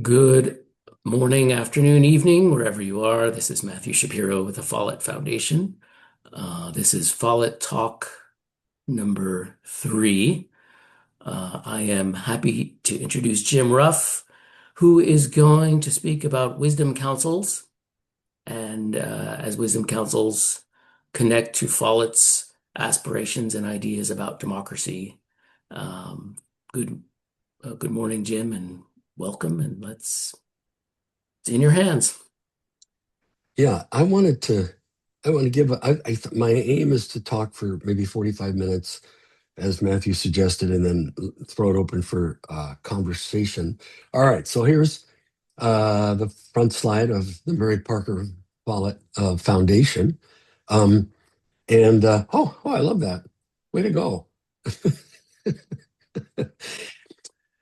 Good morning, afternoon, evening, wherever you are. This is Matthew Shapiro with the Follett Foundation. This is Follett Talk number 3. I am happy to introduce Jim Ruff, who is going to speak about wisdom councils and as wisdom councils connect to Follett's aspirations and ideas about democracy. Um, good, good morning, Jim, and welcome. And it's in your hands. Yeah, I want to give, my aim is to talk for maybe 45 minutes, as Matthew suggested, and then throw it open for conversation. All right, so here's the front slide of the Mary Parker Follett Foundation. Um, I love that. Way to go.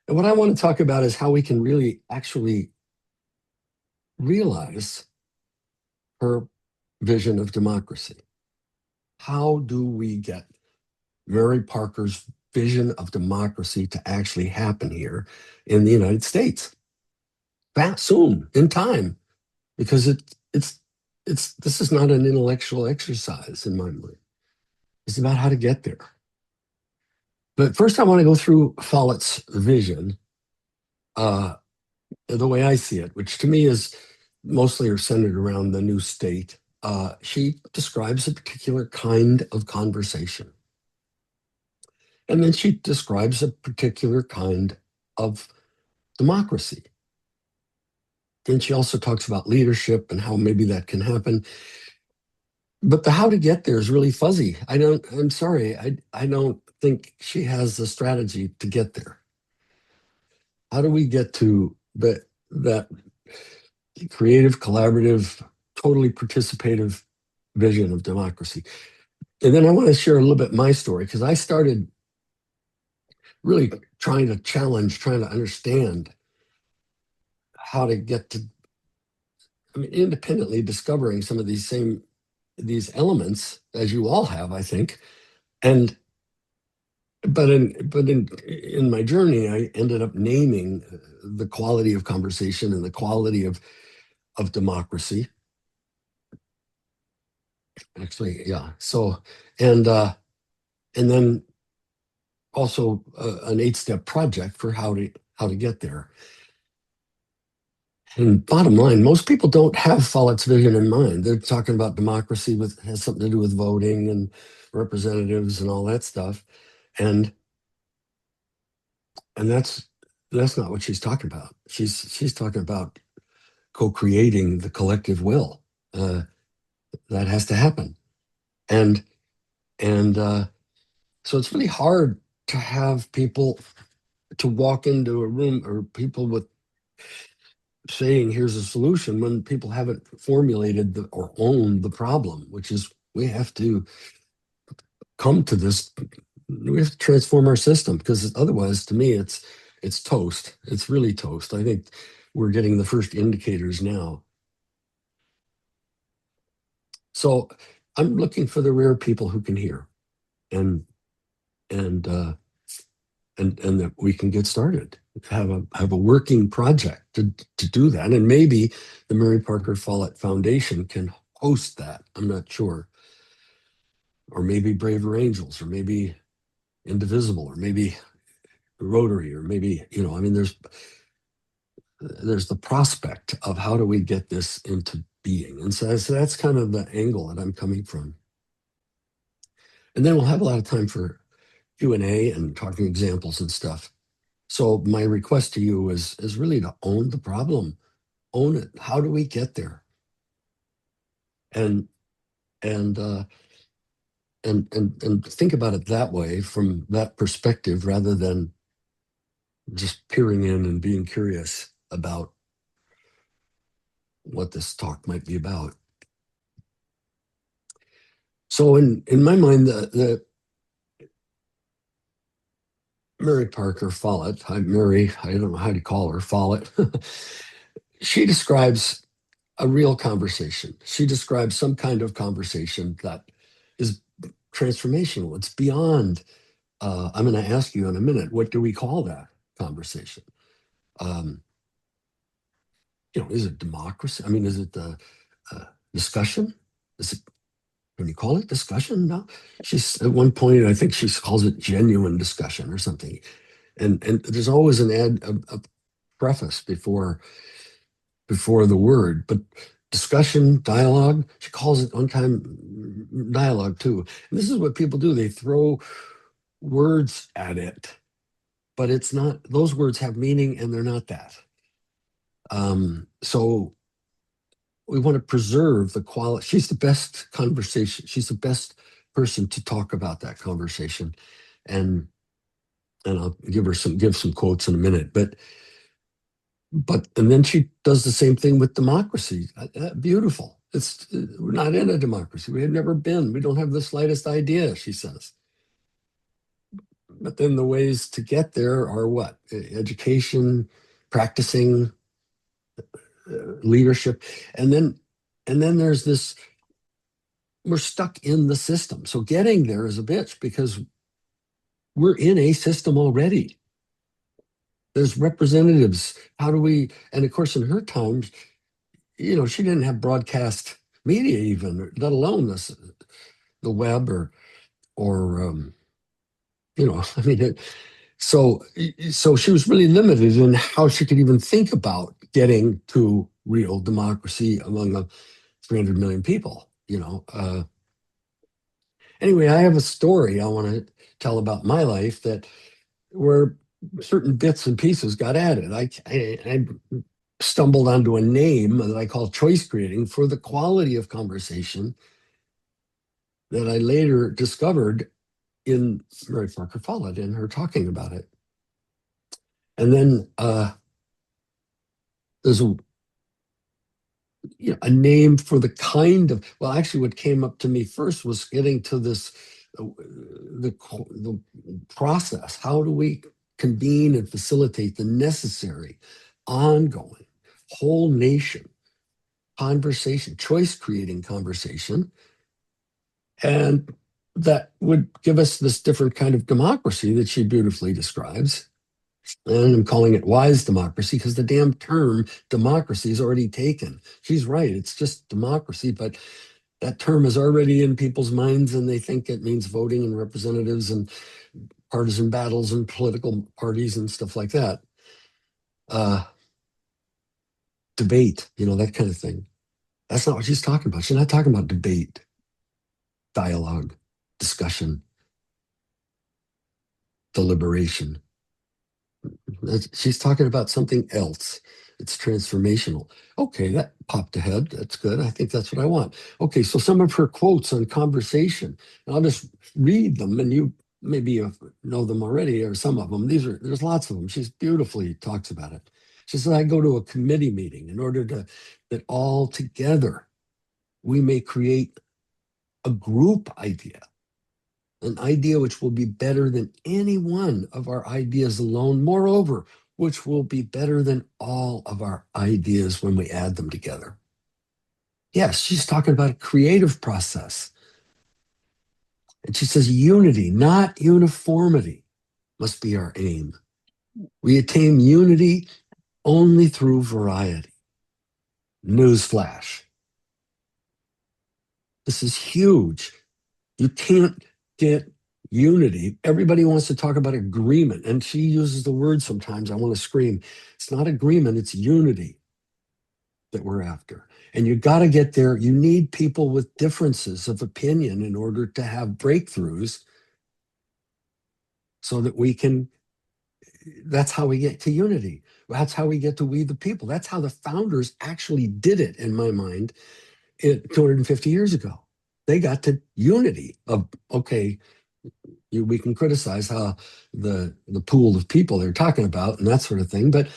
And what I want to talk about is how we can really actually realize her vision of democracy. How do we get Mary Parker's vision of democracy to actually happen here in the United States that soon in time? Because it's this is not an intellectual exercise in my mind. It's about how to get there. But first, I want to go through Follett's vision, uh, the way I see it, which to me is mostly are centered around the new state. She describes a particular kind of conversation. And then she describes a particular kind of democracy. And she also talks about leadership and how maybe that can happen. But the how to get there is really fuzzy. I'm sorry, I don't think she has the strategy to get there. How do we get to that creative, collaborative, totally participative vision of democracy? And then I want to share a little bit my story because I started really trying to challenge, trying to understand how to get to, I mean, independently discovering some of these elements, as you all have, I think. And but in my journey, I ended up naming the quality of conversation and the quality of democracy. Actually, yeah. So and then also an 8-step project for how to get there. And bottom line, most people don't have Follett's vision in mind. They're talking about democracy with has something to do with voting and representatives and all that stuff. And and that's not what she's talking about. She's talking about co-creating the collective will. Uh, that has to happen. And and so it's really hard to have people to walk into a room or people with saying here's a solution when people haven't formulated or owned the problem, which is we have to come to this. We have to transform our system because otherwise, to me, it's toast. It's really toast. I think we're getting the first indicators now. So I'm looking for the rare people who can hear, and and uh, and that we can get started. Have a working project to do that, and maybe the Mary Parker Follett Foundation can host that. I'm not sure, or maybe Braver Angels, or maybe Indivisible, or maybe Rotary, or maybe I mean, there's the prospect of how do we get this into being, and so that's kind of the angle that I'm coming from. And then we'll have a lot of time for Q&A and talking examples and stuff. So my request to you is really to own the problem, own it. How do we get there? And and uh, and think about it that way, from that perspective, rather than just peering in and being curious about what this talk might be about. So in my mind, the Mary Parker Follett, Mary, I don't know how to call her, Follett. She describes a real conversation. She describes some kind of conversation that is transformational. It's beyond. I'm going to ask you in a minute, what do we call that conversation? Um, Is it democracy? I mean, is it the discussion? Is it, can you call it discussion? No. She's at one point, I think she calls it genuine discussion or something. And there's always a preface before the word, but discussion, dialogue, she calls it one time dialogue too. And this is what people do. They throw words at it, but it's not, those words have meaning and they're not that. So we want to preserve the quality. She's the best conversation. She's the best person to talk about that conversation. And I'll give some quotes in a minute, but and then she does the same thing with democracy. Beautiful. We're not in a democracy. We have never been. We don't have the slightest idea, she says. But then the ways to get there are what? Education, practicing, leadership, and then there's this. We're stuck in the system. So getting there is a bitch because we're in a system already. There's representatives. How do we? And of course, in her times, she didn't have broadcast media even, let alone the web or I mean, so so she was really limited in how she could even think about getting to real democracy among the 300 million people. Anyway, I have a story I want to tell about my life that where certain bits and pieces got added. I stumbled onto a name that I call choice creating for the quality of conversation that I later discovered in Mary Parker Follett and her talking about it. And then there's a name for the kind of, well, actually, what came up to me first was getting to this the process. How do we convene and facilitate the necessary, ongoing, whole nation conversation, choice creating conversation? And that would give us this different kind of democracy that she beautifully describes. And I'm calling it wise democracy because the damn term democracy is already taken. She's right. It's just democracy, but that term is already in people's minds and they think it means voting and representatives and partisan battles and political parties and stuff like that. Uh, Debate, that kind of thing. That's not what she's talking about. She's not talking about debate, dialogue, discussion, deliberation. She's talking about something else. It's transformational. Okay, that popped ahead. That's good. I think that's what I want. Okay, so some of her quotes on conversation, and I'll just read them, and you maybe know them already, or some of them. There's lots of them. She's beautifully talks about it. She says, "I go to a committee meeting in order that all together we may create a group idea, an idea which will be better than any one of our ideas alone. Moreover, which will be better than all of our ideas when we add them together." Yes, she's talking about a creative process. And she says, unity, not uniformity, must be our aim. We attain unity only through variety. Newsflash. This is huge. You can't get unity. Everybody wants to talk about agreement. And she uses the word sometimes. I want to scream. It's not agreement, it's unity that we're after. And you got to get there. You need people with differences of opinion in order to have breakthroughs so that we can. That's how we get to unity. That's how we get to we the people. That's how the founders actually did it, in my mind, 250 years ago. They got to unity of, okay, we can criticize how the pool of people they're talking about and that sort of thing, but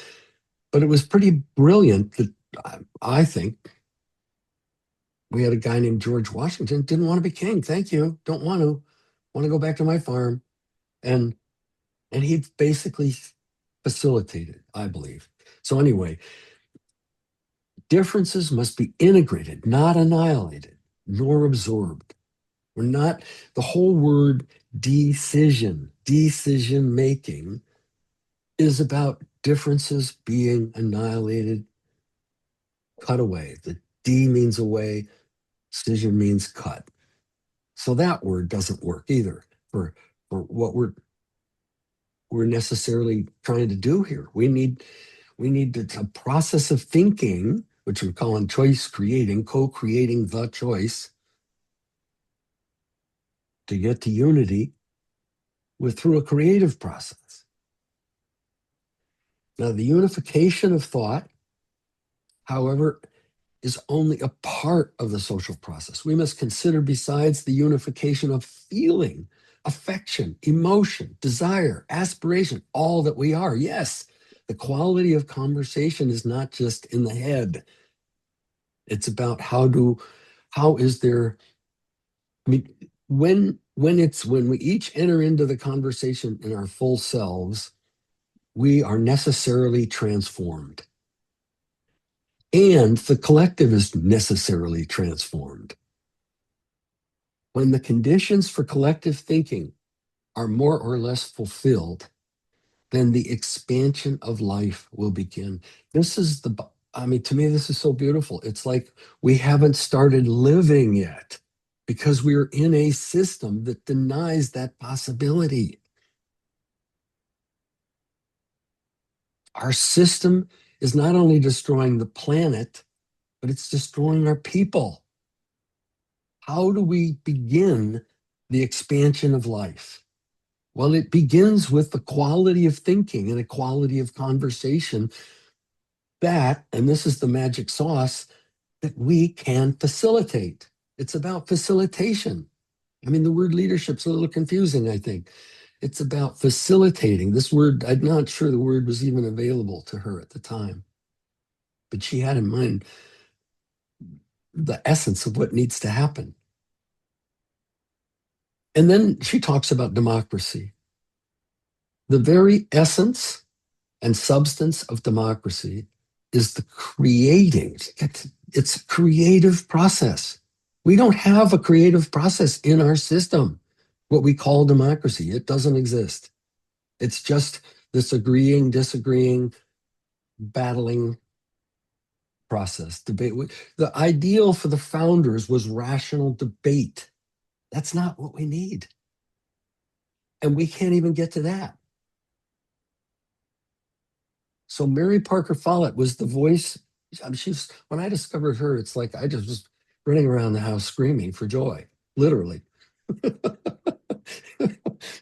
it was pretty brilliant that I think we had a guy named George Washington didn't want to be king. Thank you. Don't want to go back to my farm. And he basically facilitated, I believe. So anyway, differences must be integrated, not annihilated, nor absorbed. We're not, the whole word decision making is about differences being annihilated cut away. The D means away, scission means cut. So that word doesn't work either for, for what we're necessarily trying to do here. We need a process of thinking, which we're calling choice creating, co-creating the choice to get to unity with through a creative process. Now, the unification of thought, however, is only a part of the social process. We must consider, besides the unification of feeling, affection, emotion, desire, aspiration, all that we are. Yes, the quality of conversation is not just in the head. It's about how is there, I mean, when we each enter into the conversation in our full selves, we are necessarily transformed. And the collective is necessarily transformed. When the conditions for collective thinking are more or less fulfilled, then the expansion of life will begin. This is I mean, to me, this is so beautiful. It's like we haven't started living yet because we're in a system that denies that possibility. Our system is not only destroying the planet, but it's destroying our people. How do we begin the expansion of life? Well, it begins with the quality of thinking and a quality of conversation that, and this is the magic sauce, that we can facilitate. It's about facilitation. I mean, the word leadership's a little confusing, I think. It's about facilitating. This word, I'm not sure the word was even available to her at the time, but she had in mind the essence of what needs to happen. And then she talks about democracy. The very essence and substance of democracy is the creating. It's a creative process. We don't have a creative process in our system, what we call democracy. It doesn't exist. It's just this agreeing, disagreeing, battling process, debate. The ideal for the founders was rational debate. That's not what we need. And we can't even get to that. So Mary Parker Follett was the voice. I mean, she's when I discovered her, it's like I just was running around the house screaming for joy, literally.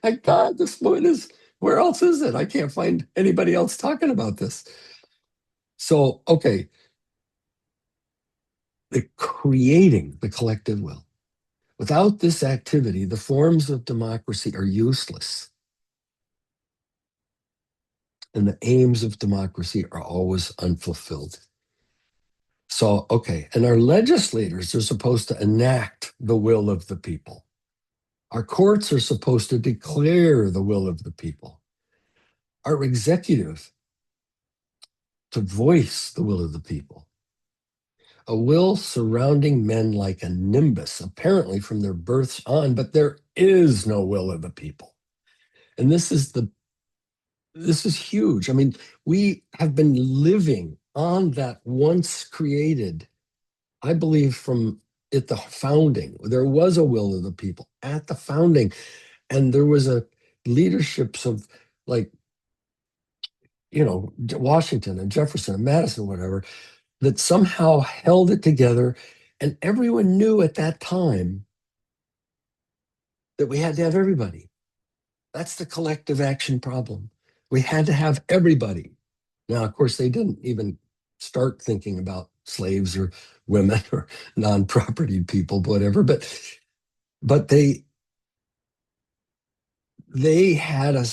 My God, this woman is. Where else is it? I can't find anybody else talking about this. So, okay, the creating the collective will. Without this activity, the forms of democracy are useless, and the aims of democracy are always unfulfilled. So, okay, and our legislators are supposed to enact the will of the people. Our courts are supposed to declare the will of the people. Our executive to voice the will of the people. A will surrounding men like a nimbus, apparently from their births on, but there is no will of the people. And this is huge. I mean, we have been living on that once created, I believe from at the founding, there was a will of the people at the founding, and there was a leaderships of like, Washington and Jefferson and Madison, whatever, that somehow held it together. And everyone knew at that time that we had to have everybody. That's the collective action problem. We had to have everybody. Now, of course, they didn't even start thinking about slaves or women or non-property people, whatever, but they had a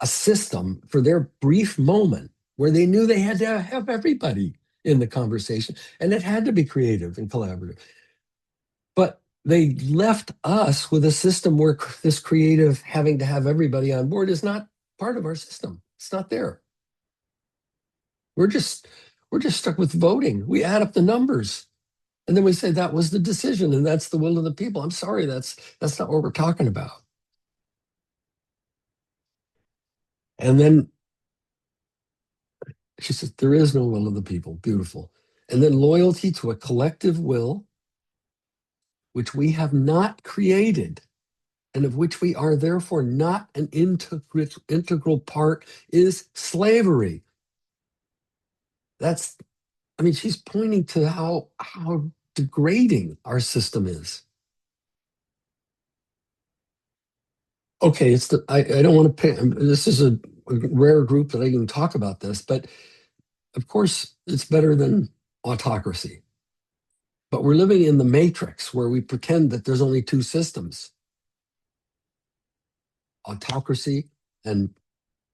system for their brief moment where they knew they had to have everybody in the conversation, and it had to be creative and collaborative. But they left us with a system where this creative having to have everybody on board is not part of our system. It's not there. We're just we're just stuck with voting. We add up the numbers and then we say that was the decision and that's the will of the people. I'm sorry, that's not what we're talking about. And then she says, there is no will of the people. Beautiful. and then loyalty to a collective will, which we have not created and of which we are therefore not an integral part, is slavery. That's, I mean, she's pointing to how degrading our system is. Okay, I don't want to pay. This is a rare group that I can talk about this, but of course it's better than autocracy. But we're living in the matrix where we pretend that there's only two systems: autocracy and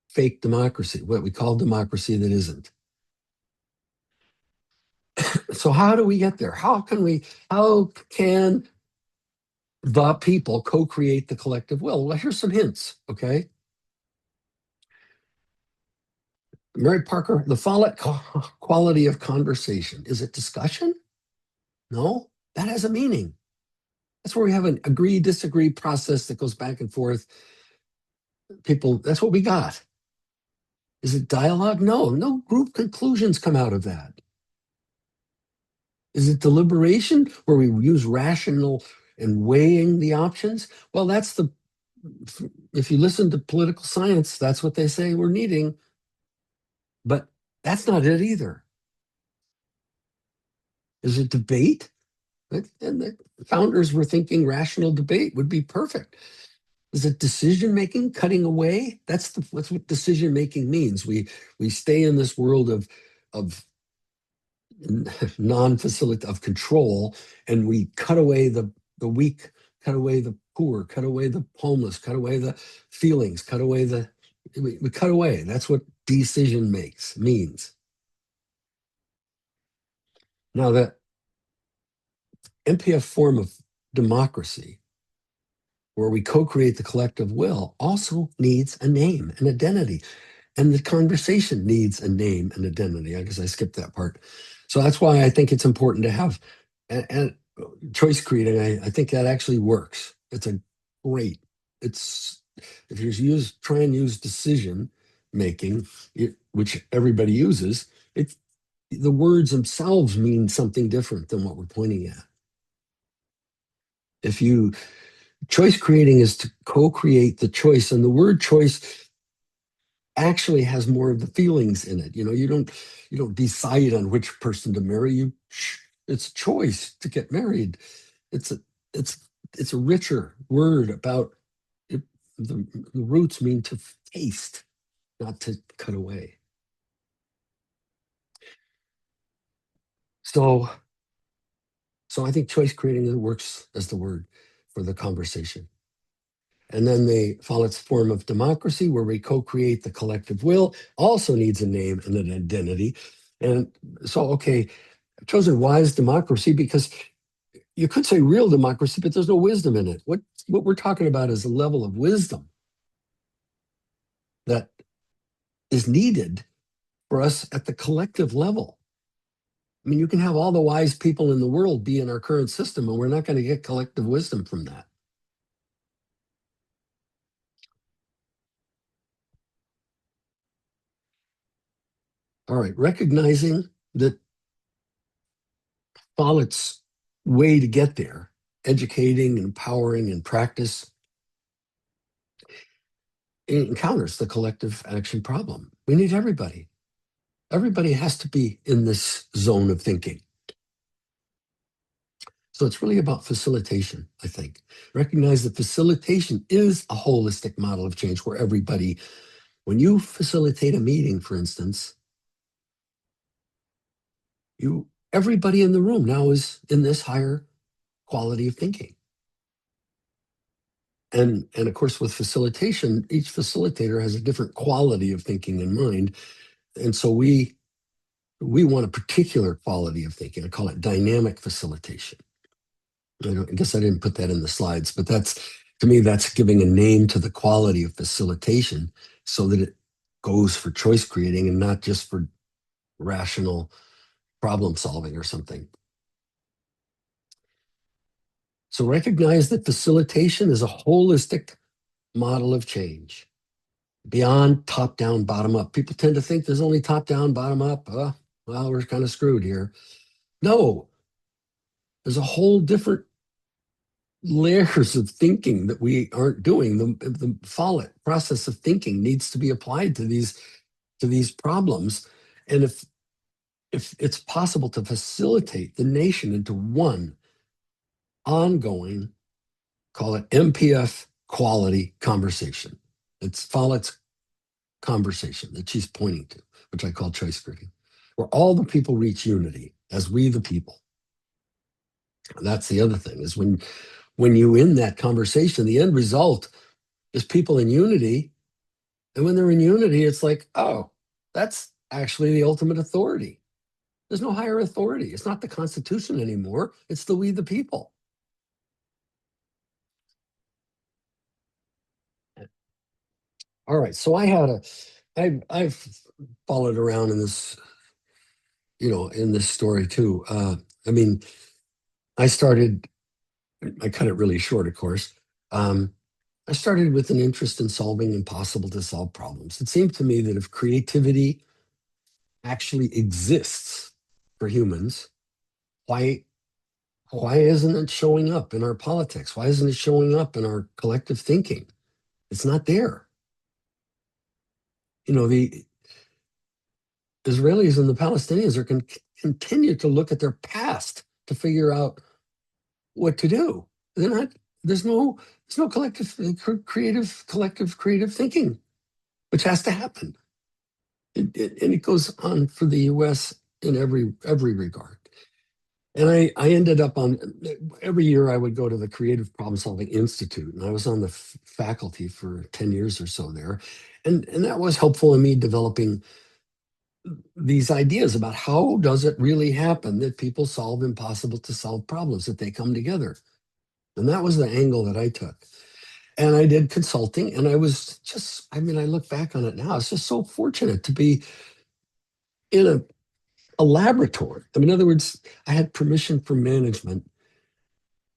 fake democracy, what we call democracy that isn't. So how do we get there? How can the people co-create the collective will? Well, here's some hints, okay? Mary Parker, the Follett quality of conversation. Is it discussion? No, that has a meaning. That's where we have an agree, disagree process that goes back and forth. People, that's what we got. Is it dialogue? No, no group conclusions come out of that. Is it deliberation where we use rational and weighing the options? Well, if you listen to political science, that's what they say we're needing. But that's not it either. Is it debate? And the founders were thinking rational debate would be perfect. Is it decision making, cutting away? That's what decision making means. We stay in this world of non-facility of control, and we cut away the weak, cut away the poor, cut away the homeless, cut away the feelings, cut away we cut away. That's what decision means. Now that MPF form of democracy, where we co-create the collective will, also needs a name, an identity. And the conversation needs a name and identity. I guess I skipped that part. So that's why I think it's important to have and choice creating. I think that actually works. It's a great. It's if you try and use decision making, which everybody uses, it's the words themselves mean something different than what we're pointing at. If you choice creating is to co-create the choice, and the word choice actually has more of the feelings in it. You don't decide on which person to marry. It's choice to get married. It's a it's it's a richer word about it. The roots mean to taste, not to cut away. So I think choice creating works as the word for the conversation. And then the Follett's form of democracy, where we co-create the collective will, also needs a name and an identity. And so, okay, I've chosen wise democracy because you could say real democracy, but there's no wisdom in it. What we're talking about is a level of wisdom that is needed for us at the collective level. I mean, you can have all the wise people in the world be in our current system, and we're not going to get collective wisdom from that. All right, recognizing that Follett's way to get there, educating, empowering, and practice, encounters the collective action problem. We need everybody. Everybody has to be in this zone of thinking. So it's really about facilitation, I think. Recognize that facilitation is a holistic model of change where when you facilitate a meeting, for instance, everybody in the room now is in this higher quality of thinking. And of course, with facilitation, each facilitator has a different quality of thinking in mind. And so we want a particular quality of thinking. I call it dynamic facilitation. I guess I didn't put that in the slides, but to me, that's giving a name to the quality of facilitation so that it goes for choice creating and not just for rational problem solving or something. So recognize that facilitation is a holistic model of change beyond top down, bottom up. People tend to think there's only top down, bottom up. Well, we're kind of screwed here. No, there's a whole different layers of thinking that we aren't doing. The Follett process of thinking needs to be applied to these problems. And if it's possible to facilitate the nation into one ongoing, call it MPF quality conversation. It's Follett's conversation that she's pointing to, which I call choice creating, where all the people reach unity as we the people. And that's the other thing is when you in that conversation, the end result is people in unity. And when they're in unity, it's like, oh, that's actually the ultimate authority. There's no higher authority. It's not the Constitution anymore. It's the we the people. All right. So I've followed around in this, in this story too. I mean, I started, I cut it really short, of course. Um, I started with an interest in solving impossible to solve problems. It seemed to me that if creativity actually exists for humans, why why isn't it showing up in our politics? Why isn't it showing up in our collective thinking? It's not there. The Israelis and the Palestinians are going to continue to look at their past to figure out what to do. They're not. There's no. There's no collective creative thinking, which has to happen. And it goes on for the U.S. in every regard. And I ended up on every year I would go to the Creative Problem Solving Institute, and I was on the faculty for 10 years or so there. And that was helpful in me developing these ideas about how does it really happen that people solve impossible to solve problems, that they come together. And that was the angle that I took. And I did consulting, and I was just, I mean, I look back on it now, it's just so fortunate to be in a laboratory. I mean, in other words, I had permission from management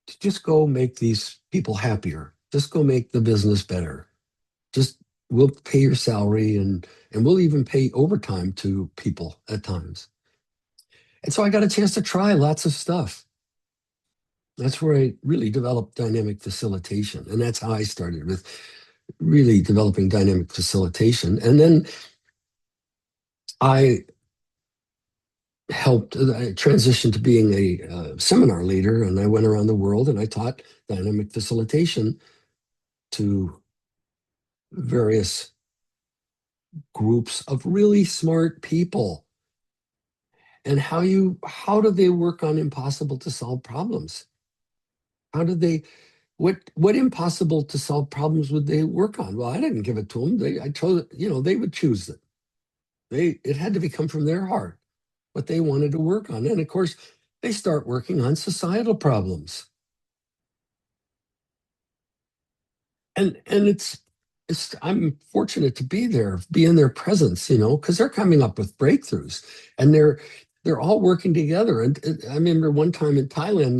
to just go make these people happier. Just go make the business better. Just we'll pay your salary and we'll even pay overtime to people at times. And so I got a chance to try lots of stuff. That's where I really developed dynamic facilitation. And that's how I started with really developing dynamic facilitation. And then I I transitioned to being a seminar leader, and I went around the world and I taught dynamic facilitation to various groups of really smart people. And how do they work on impossible to solve problems? How do they what impossible to solve problems would they work on? Well, I didn't give it to them. I chose, they would choose it. It had to become from their heart what they wanted to work on. And of course, they start working on societal problems. And it's I'm fortunate to be there, be in their presence, because they're coming up with breakthroughs, and they're all working together. And I remember one time in Thailand,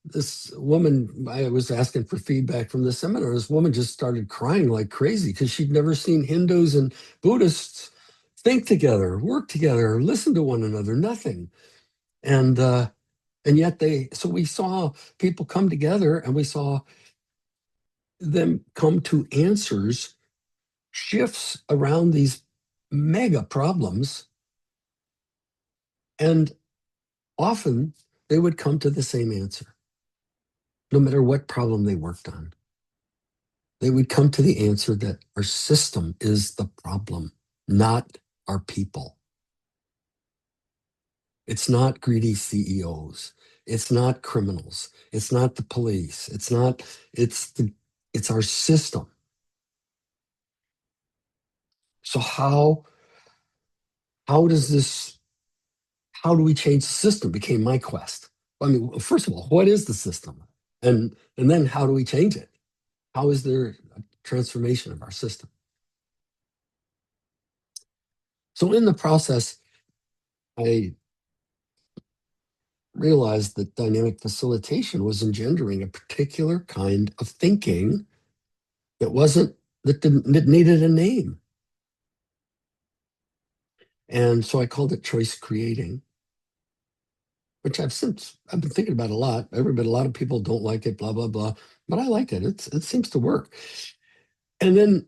this woman, I was asking for feedback from the seminar. This woman just started crying like crazy because she'd never seen Hindus and Buddhists think together, work together, listen to one another, nothing. And yet so we saw people come together, and we saw them come to answers, shifts around these mega problems. And often they would come to the same answer, no matter what problem they worked on. They would come to the answer that our system is the problem, not our people. It's not greedy CEOs. It's not criminals. It's not the police. It's our system. So how does this how do we change the system became my quest. I mean, first of all, what is the system? And then how do we change it? How is there a transformation of our system? So in the process, I realized that dynamic facilitation was engendering a particular kind of thinking that wasn't that needed a name. And so I called it choice creating. which I've been thinking about a lot. Everybody, a lot of people don't like it, blah blah blah, but I like it. It seems to work. And then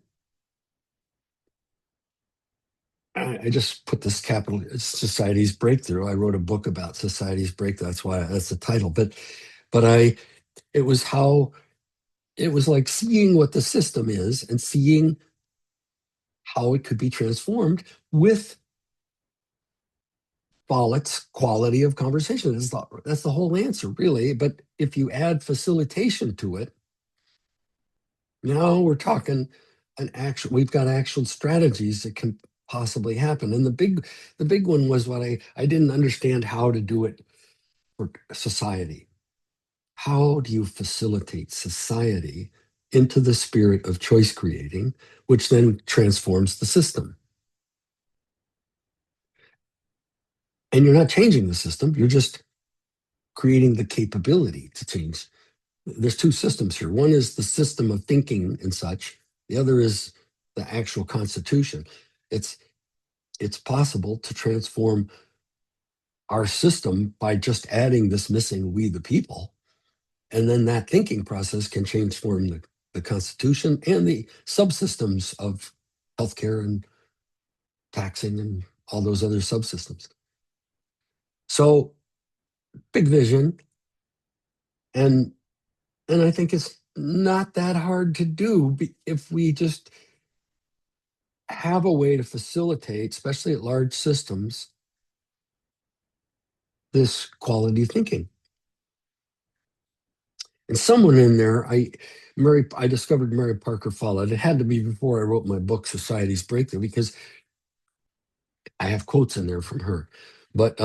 I just put this capital society's breakthrough. I wrote a book about society's breakthrough. That's the title. But it was how it was like seeing what the system is and seeing how it could be transformed with Follett's quality of conversation. That's the whole answer, really. But if you add facilitation to it, now we're talking we've got actual strategies that can possibly happen. And the big one was what I didn't understand how to do it for society. How do you facilitate society into the spirit of choice creating, which then transforms the system? And you're not changing the system, you're just creating the capability to change. There's two systems here. One is the system of thinking and such. The other is the actual constitution. It's it's possible to transform our system by just adding this missing we the people. And then that thinking process can transform the constitution and the subsystems of healthcare and taxing and all those other subsystems. So big vision. And and I think it's not that hard to do if we just have a way to facilitate, especially at large systems, this quality thinking. And someone in there, I discovered Mary Parker Follett. It had to be before I wrote my book, Society's Breakthrough, because I have quotes in there from her. But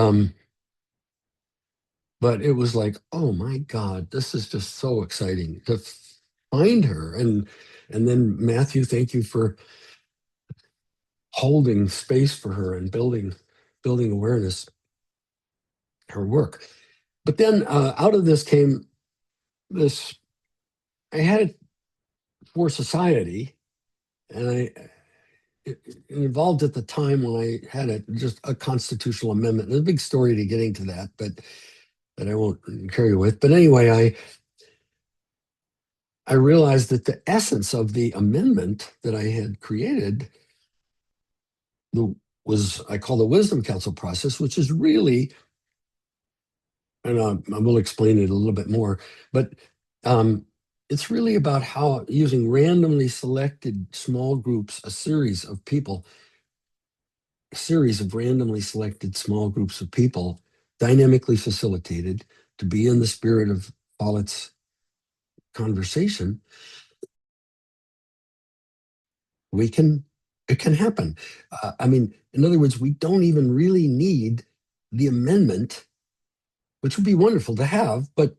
but it was like, oh my God, this is just so exciting to find her. And then Matthew, thank you for holding space for her and building awareness, her work. But then out of this came this. I had it for society, and it involved at the time when I had just a constitutional amendment. There's a big story to getting to that, but that I won't carry you with. But anyway, I realized that the essence of the amendment that I had created the, was I call the wisdom council process, which is really, and I will explain it a little bit more, but it's really about how using randomly selected small groups, a series of people, a series of randomly selected small groups of people, dynamically facilitated to be in the spirit of Follett's conversation, we can, it can happen. I mean, in other words, we don't even really need the amendment, which would be wonderful to have, but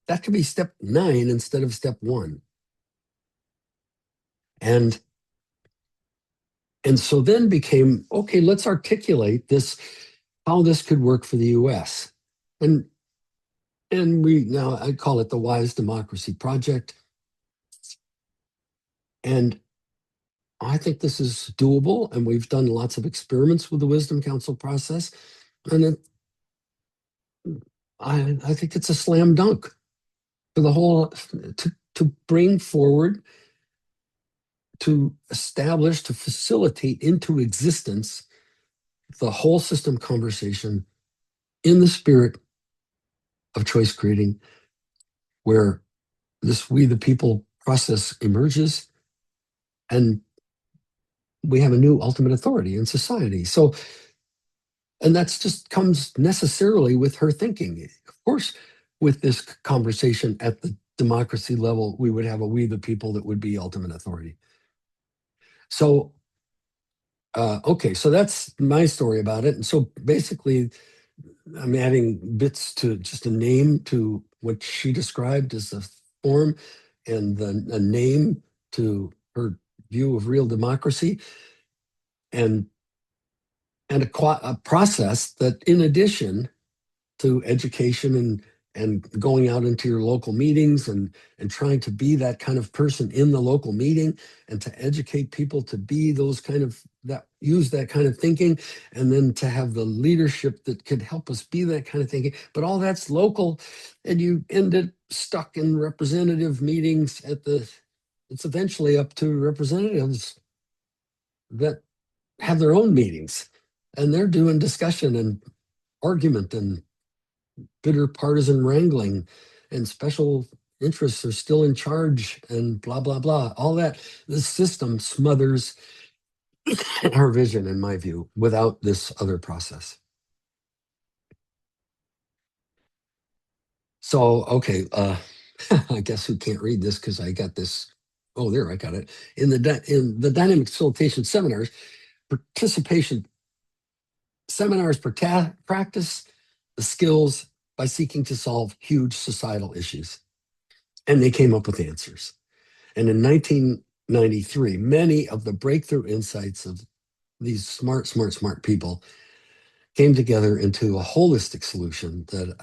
that could be step 9 instead of step 1. And so then became, okay, let's articulate this, how this could work for the US. And we now, I call it the Wise Democracy Project. And I think this is doable. And we've done lots of experiments with the Wisdom Council process. And I think it's a slam dunk for the whole, to bring forward, to establish, to facilitate into existence the whole system conversation in the spirit of choice creating, where this we the people process emerges and we have a new ultimate authority in society. So, and that's just comes necessarily with her thinking. Of course, with this conversation at the democracy level, we would have a we the people that would be ultimate authority. So, okay, so that's my story about it. And so basically, I'm adding bits to just a name to what she described as the form and a name to her view of real democracy, and a process that, in addition to education and and going out into your local meetings and trying to be that kind of person in the local meeting and to educate people to be those kind of that use that kind of thinking, and then to have the leadership that could help us be that kind of thinking. But all that's local, and you end up stuck in representative meetings at the it's eventually up to representatives that have their own meetings, and they're doing discussion and argument and bitter partisan wrangling, and special interests are still in charge, and blah blah blah, all that. This system smothers our vision, in my view, without this other process. So okay, I guess who can't read this because I got this. Oh, there, I got it. In the dynamic facilitation seminars, participation seminars practice the skills by seeking to solve huge societal issues. And they came up with answers. And in 1993, many of the breakthrough insights of these smart people came together into a holistic solution, that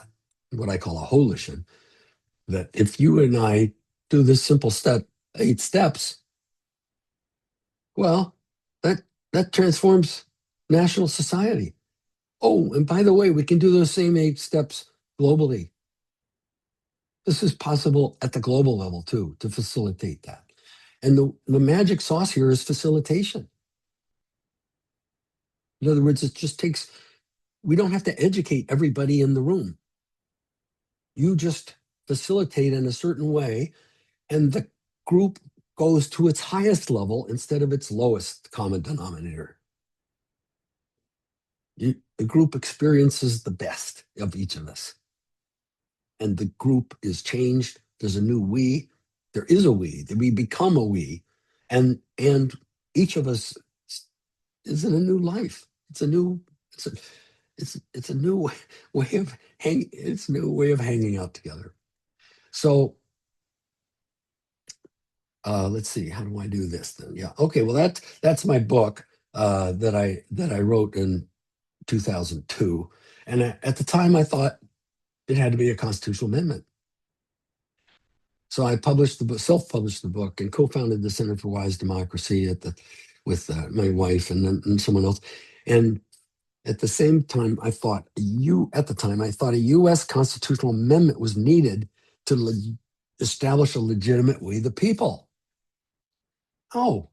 what I call a holition, that if you and I do this simple step, 8 steps, well, that that transforms national society. Oh, and by the way, we can do those same 8 steps globally. This is possible at the global level too, to facilitate that. And the magic sauce here is facilitation. In other words, it just takes, we don't have to educate everybody in the room. You just facilitate in a certain way, and the group goes to its highest level instead of its lowest common denominator. The group experiences the best of each of us, and the group is changed. There's a new we. There is a we. That we become a we, and each of us is in a new life. It's a new. It's a new way of hang. It's a new way of hanging out together. So let's see. How do I do this then? Yeah. Okay. Well, that's my book that I wrote in 2002, and at the time I thought it had to be a constitutional amendment. So I published the book, self-published the book, and co-founded the Center for Wise Democracy with my wife and someone else. And at the same time, at the time I thought a U.S. constitutional amendment was needed to establish a legitimate we the people. Oh,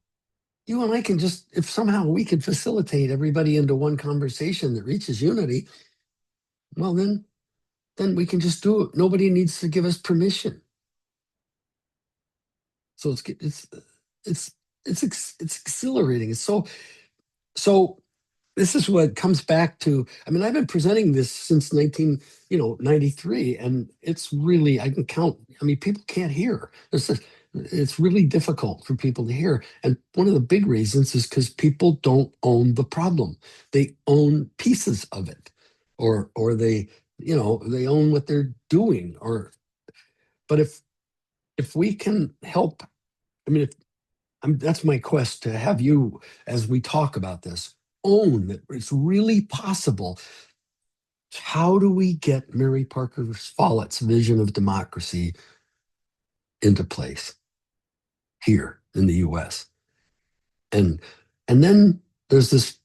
you and I can just, if somehow we can facilitate everybody into one conversation that reaches unity, well then we can just do it. Nobody needs to give us permission. So it's it's exhilarating. It's so this is what comes back to. I mean, I've been presenting this since 93, and it's really, I can count. I mean, people can't hear. It's really difficult for people to hear, and one of the big reasons is because people don't own the problem. They own pieces of it, or they own what they're doing. Or but if we can help, I mean, that's my quest, to have you, as we talk about this, own that it's really possible. How do we get Mary Parker Follett's vision of democracy into place here in the US? And and then there's this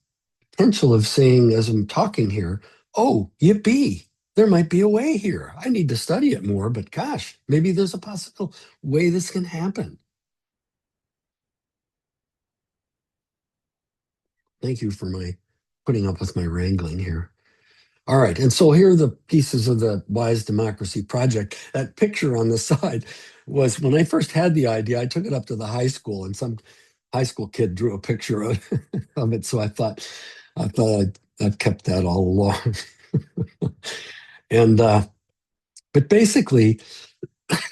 potential of saying, as I'm talking here, oh, yippee, there might be a way here. I need to study it more, but gosh, maybe there's a possible way this can happen. Thank you for my putting up with my wrangling here. All right. And so here are the pieces of the Wise Democracy Project. That picture on the side was when I first had the idea, I took it up to the high school, and some high school kid drew a picture of it. So I thought I've kept that all along. And but basically,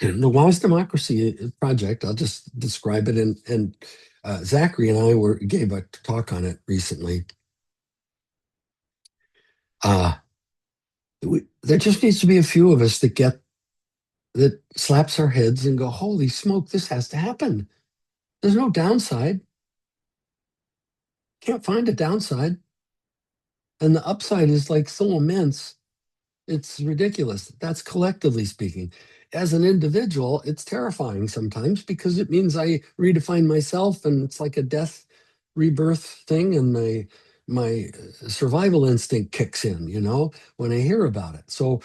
the Wise Democracy Project, I'll just describe it. And Zachary and I gave a talk on it recently. Uh, there just needs to be a few of us that slaps our heads and go, holy smoke, this has to happen. There's no downside. Can't find a downside. And the upside is like so immense. It's ridiculous. That's collectively speaking. As an individual, it's terrifying sometimes because it means I redefine myself and it's like a death rebirth thing and my survival instinct kicks in, when I hear about it. So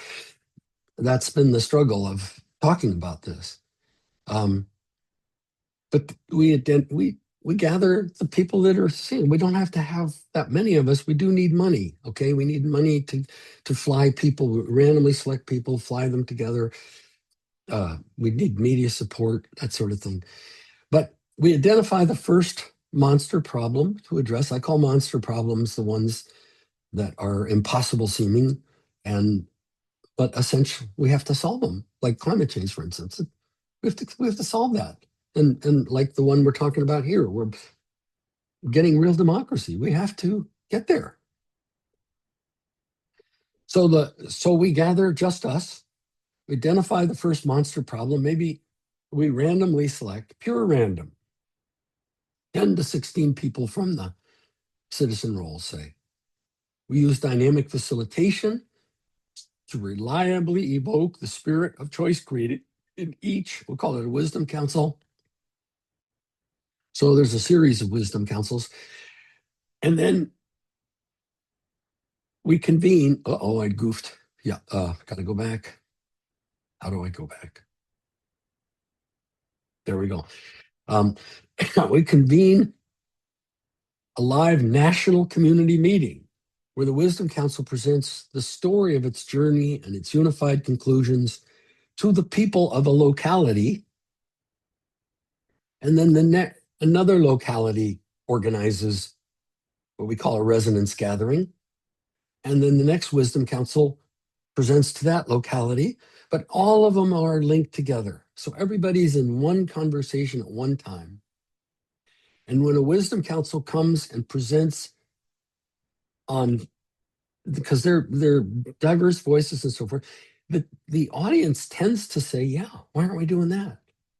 that's been the struggle of talking about this. Um, but we gather the people that are seeing. We don't have to have that many of us. We do need money. Okay, we need money to fly people, randomly select people, fly them together. We need media support, that sort of thing. But we identify the first monster problem to address. I call monster problems the ones that are impossible seeming, and but essentially we have to solve them, like climate change, for instance. We have to solve that. And like the one we're talking about here, we're getting real democracy. We have to get there. So we gather just us, we identify the first monster problem. Maybe we randomly select, pure random, 10 to 16 people from the citizen roles, say. We use dynamic facilitation to reliably evoke the spirit of choice created in each, we'll call it a wisdom council. So there's a series of wisdom councils. And then we convene. Oh, I goofed. Yeah, got to go back. How do I go back? There we go. Um, we convene a live national community meeting where the Wisdom Council presents the story of its journey and its unified conclusions to the people of a locality. And then another locality organizes what we call a resonance gathering. And then the next Wisdom Council presents to that locality, but all of them are linked together. So everybody's in one conversation at one time. And when a Wisdom Council comes and presents on, because they're diverse voices and so forth, the audience tends to say, yeah, why aren't we doing that?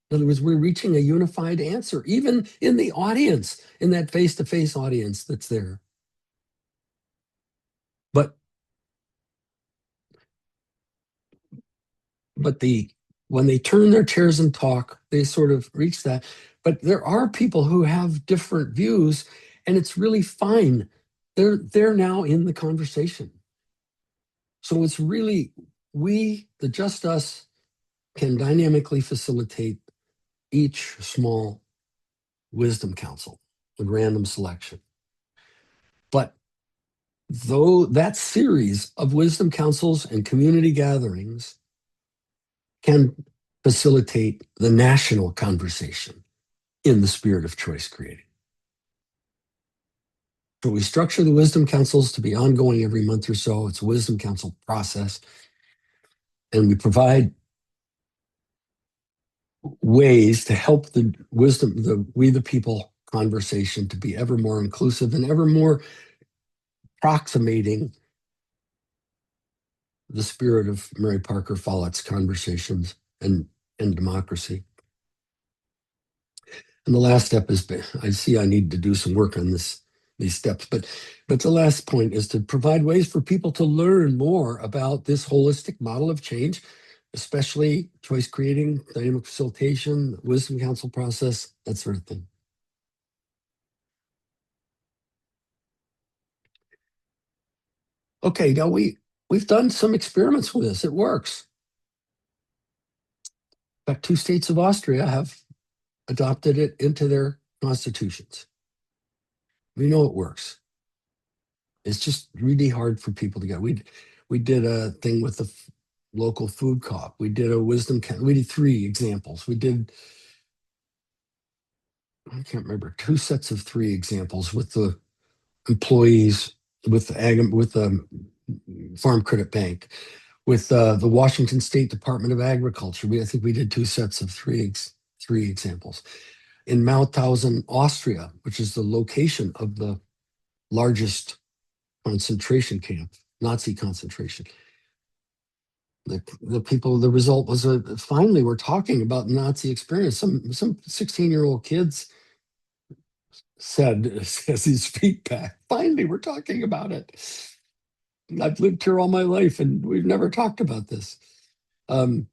In other words, we're reaching a unified answer, even in the audience, in that face-to-face audience that's there. But but the when they turn their chairs and talk, they sort of reach that. But there are people who have different views, and it's really fine. They're now in the conversation. So it's really the just us can dynamically facilitate each small wisdom council with random selection. But though that series of wisdom councils and community gatherings can facilitate the national conversation in the spirit of choice creating. So we structure the wisdom councils to be ongoing every month or so. It's a wisdom council process. And we provide ways to help we the people conversation to be ever more inclusive and ever more approximating the spirit of Mary Parker Follett's conversations and democracy. And the last step is, I see I need to do some work on these steps, but the last point is to provide ways for people to learn more about this holistic model of change, especially choice creating, dynamic facilitation, wisdom council process, that sort of thing. Okay, now we've done some experiments with this. It works. In fact, 2 states of Austria have adopted it into their constitutions. We know it works. It's just really hard for people to get. We did a thing with the local food co-op. We did a wisdom. We did 3 examples. We did, I can't remember, 2 sets of 3 examples with the employees, with the Farm Credit Bank, with the Washington State Department of Agriculture. I think we did 2 sets of three examples. In Mauthausen, Austria, which is the location of the largest concentration camp, Nazi concentration. The result was finally we're talking about Nazi experience. Some 16-year-old kids said as his feedback, finally we're talking about it. I've lived here all my life and we've never talked about this. Um,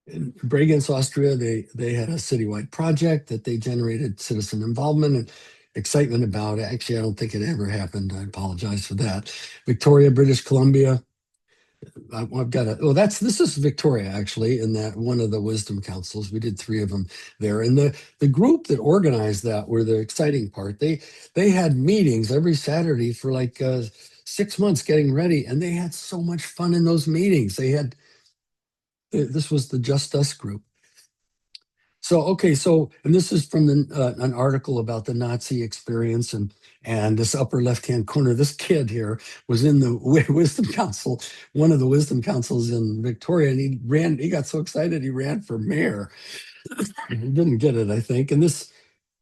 in Bregenz, Austria, they had a citywide project that they generated citizen involvement and excitement about. Actually, I don't think it ever happened. I apologize for that. Victoria, British Columbia. I've got a. Oh, this is Victoria actually. In that one of the wisdom councils, we did three of them there, and the group that organized that were the exciting part. They had meetings every Saturday for like 6 months getting ready, and they had so much fun in those meetings. They had this was the Just Us group. So okay, and this is from an article about the Nazi experience, and this upper left-hand corner, this kid here was in the Wisdom Council, one of the Wisdom Councils in Victoria, and he got so excited he ran for mayor. He didn't get it, I think. And this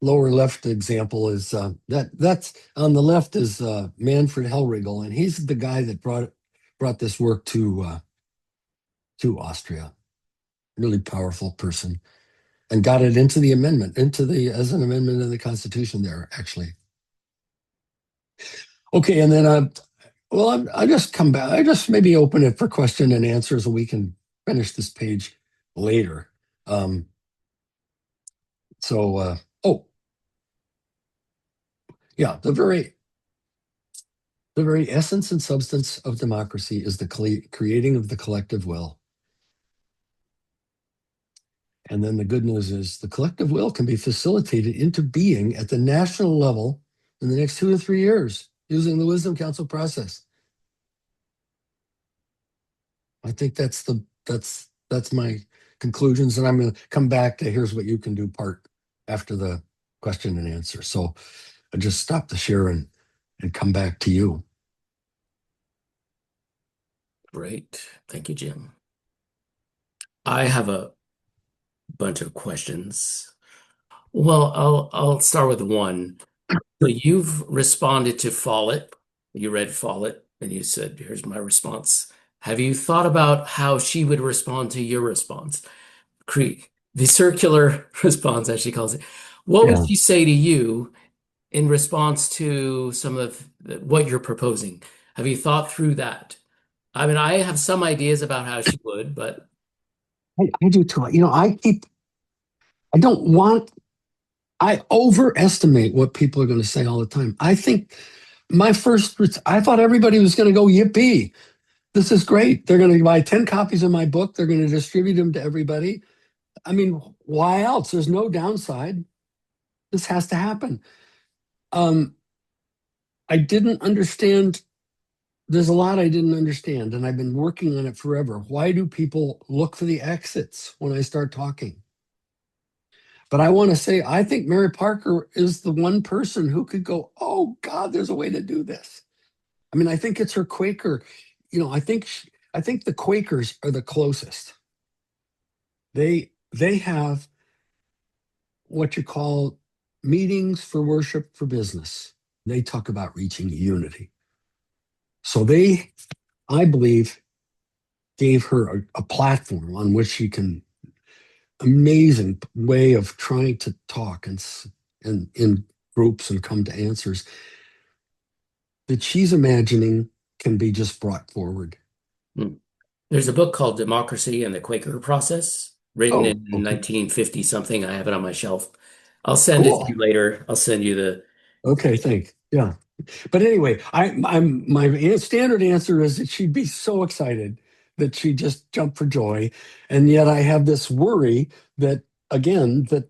lower left example is that's on the left is Manfred Hellriegel, and he's the guy that brought this work to Austria. Really powerful person. And got it into the amendment, as an amendment in the Constitution there, actually. Okay, and then well, I just come back. I just maybe open it for question and answers, and we can finish this page later. Um, oh yeah, the very essence and substance of democracy is the creating of the collective will. And then the good news is the collective will can be facilitated into being at the national level in the next 2 to 3 years using the Wisdom Council process. I think that's my conclusions, and I'm going to come back to here's what you can do part after the question and answer. So I just stop the share and come back to you. Great. Thank you, Jim. I have a bunch of questions. Well, I'll start with one. So you've responded to Follett. You read Follett and you said, here's my response. Have you thought about how she would respond to your response? The circular response, as she calls it. What would Yeah. she say to you in response to some of what you're proposing? Have you thought through that? I mean, I have some ideas about how she would, but I do too. I don't want, I overestimate what people are going to say all the time. I think I thought everybody was going to go, yippee. This is great. They're going to buy 10 copies of my book. They're going to distribute them to everybody. I mean, why else? There's no downside. This has to happen. Um, I didn't understand. There's a lot I didn't understand, and I've been working on it forever. Why do people look for the exits when I start talking? But I want to say, I think Mary Parker is the one person who could go, oh God, there's a way to do this. I mean, I think it's her Quaker. I think the Quakers are the closest. They have what you call meetings for worship for business. They talk about reaching unity. So I believe, gave her a platform on which she can amazing way of trying to talk and in groups and come to answers that she's imagining can be just brought forward. hmm. There's a book called Democracy and the Quaker Process, written Oh, in okay, 1950 something. I have it on my shelf. I'll send it to you cool. later. I'll send you the. Okay, thanks. Yeah. But anyway, my standard answer is that she'd be so excited that she'd just jump for joy. And yet I have this worry that, again, that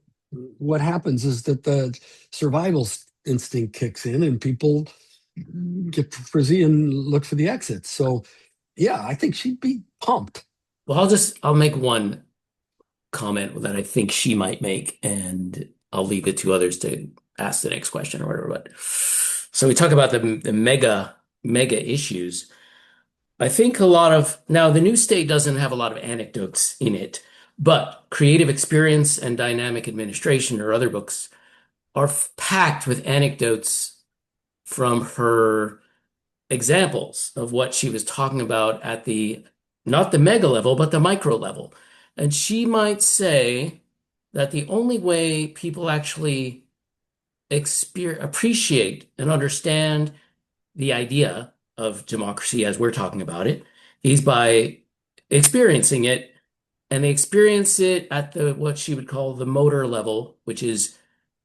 what happens is that the survival instinct kicks in and people get frizzy and look for the exits. So yeah, I think she'd be pumped. Well, I'll make one comment that I think she might make, and I'll leave it to others to ask the next question or whatever. But so we talk about the mega issues. I think a lot of now the new state doesn't have a lot of anecdotes in it, but creative experience and dynamic administration or other books are packed with anecdotes from her examples of what she was talking about at the not the mega level, but the micro level. And she might say that the only way people actually appreciate and understand the idea of democracy as we're talking about it is by experiencing it, and they experience it at the what she would call the motor level, which is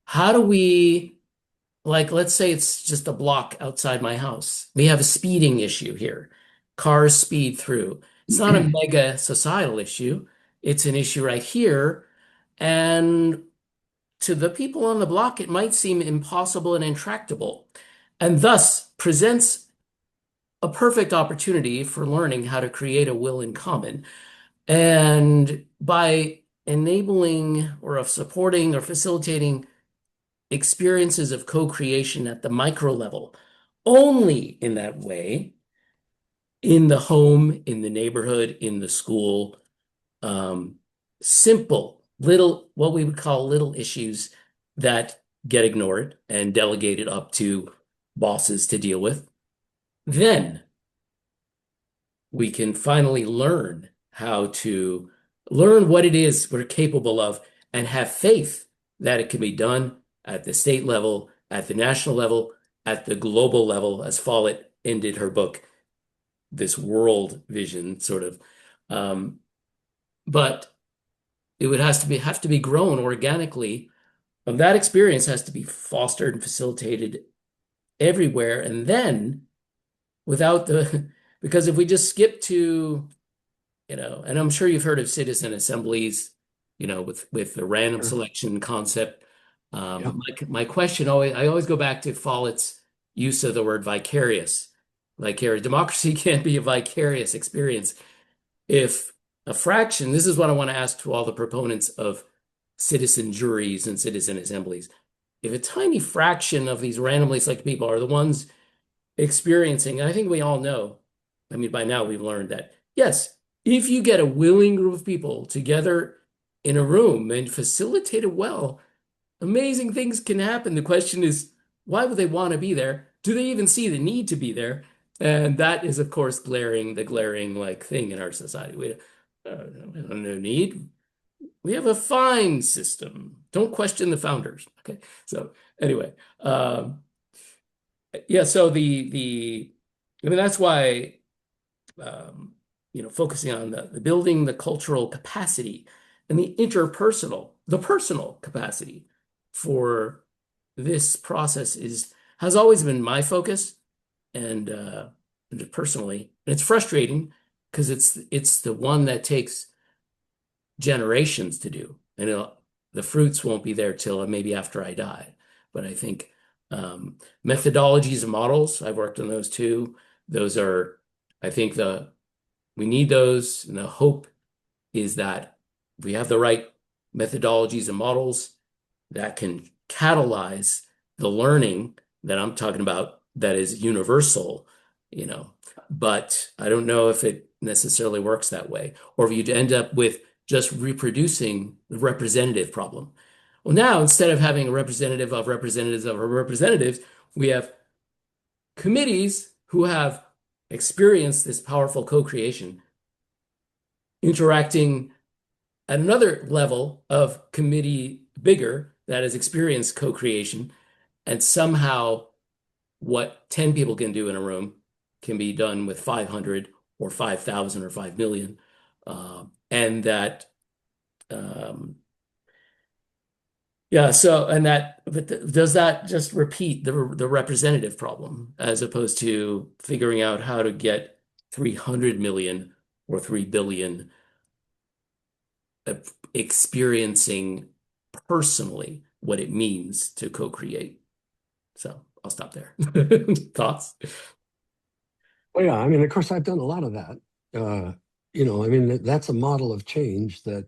how do we, like, let's say it's just a block outside my house. We have a speeding issue here. Cars speed through. It's not a mega societal issue. It's an issue right here. And to the people on the block, it might seem impossible and intractable, and thus presents a perfect opportunity for learning how to create a will in common. And by enabling or of supporting or facilitating experiences of co-creation at the micro level, only in that way, in the home, in the neighborhood, in the school, um, simple, little, what we would call little issues that get ignored and delegated up to bosses to deal with, then we can finally learn how to learn what it is we're capable of and have faith that it can be done at the state level, at the national level, at the global level, as Follett ended her book, this world vision sort of. Um, but it would has to be have to be grown organically. And that experience has to be fostered and facilitated everywhere. And then without the because if we just skip to, and I'm sure you've heard of citizen assemblies, with the random Sure. selection concept. Yep. My question I always go back to Follett's use of the word vicarious. Vicarious democracy can't be a vicarious experience if a fraction. This is what I want to ask to all the proponents of citizen juries and citizen assemblies. If a tiny fraction of these randomly selected people are the ones experiencing, and I think we all know, I mean, by now we've learned that, yes, if you get a willing group of people together in a room and facilitate it well, amazing things can happen. The question is, why would they want to be there? Do they even see the need to be there? And that is, of course, the glaring like thing in our society. We don't no need. We have a fine system. Don't question the founders. Okay. So anyway, yeah. So I mean, that's why focusing on the building the cultural capacity and the personal capacity for this process has always been my focus, and personally, and it's frustrating because it's the one that takes generations to do, and the fruits won't be there till maybe after I die. But I think methodologies and models, I've worked on those too. Those are, I think we need those, and the hope is that we have the right methodologies and models that can catalyze the learning that I'm talking about that is universal, you know. But I don't know if it necessarily works that way, or if you'd end up with just reproducing the representative problem. Well, now instead of having a representative of representatives of representatives, we have committees who have experienced this powerful co-creation interacting at another level of committee bigger that has experienced co-creation, and somehow what 10 people can do in a room can be done with 500 or 5,000 or 5 million. And that, yeah, so, but does that just repeat the representative problem as opposed to figuring out how to get 300 million or 3 billion experiencing personally what it means to co-create? So I'll stop there. Thoughts? Well, yeah, I mean, of course, I've done a lot of that. Uh, I mean, that's a model of change that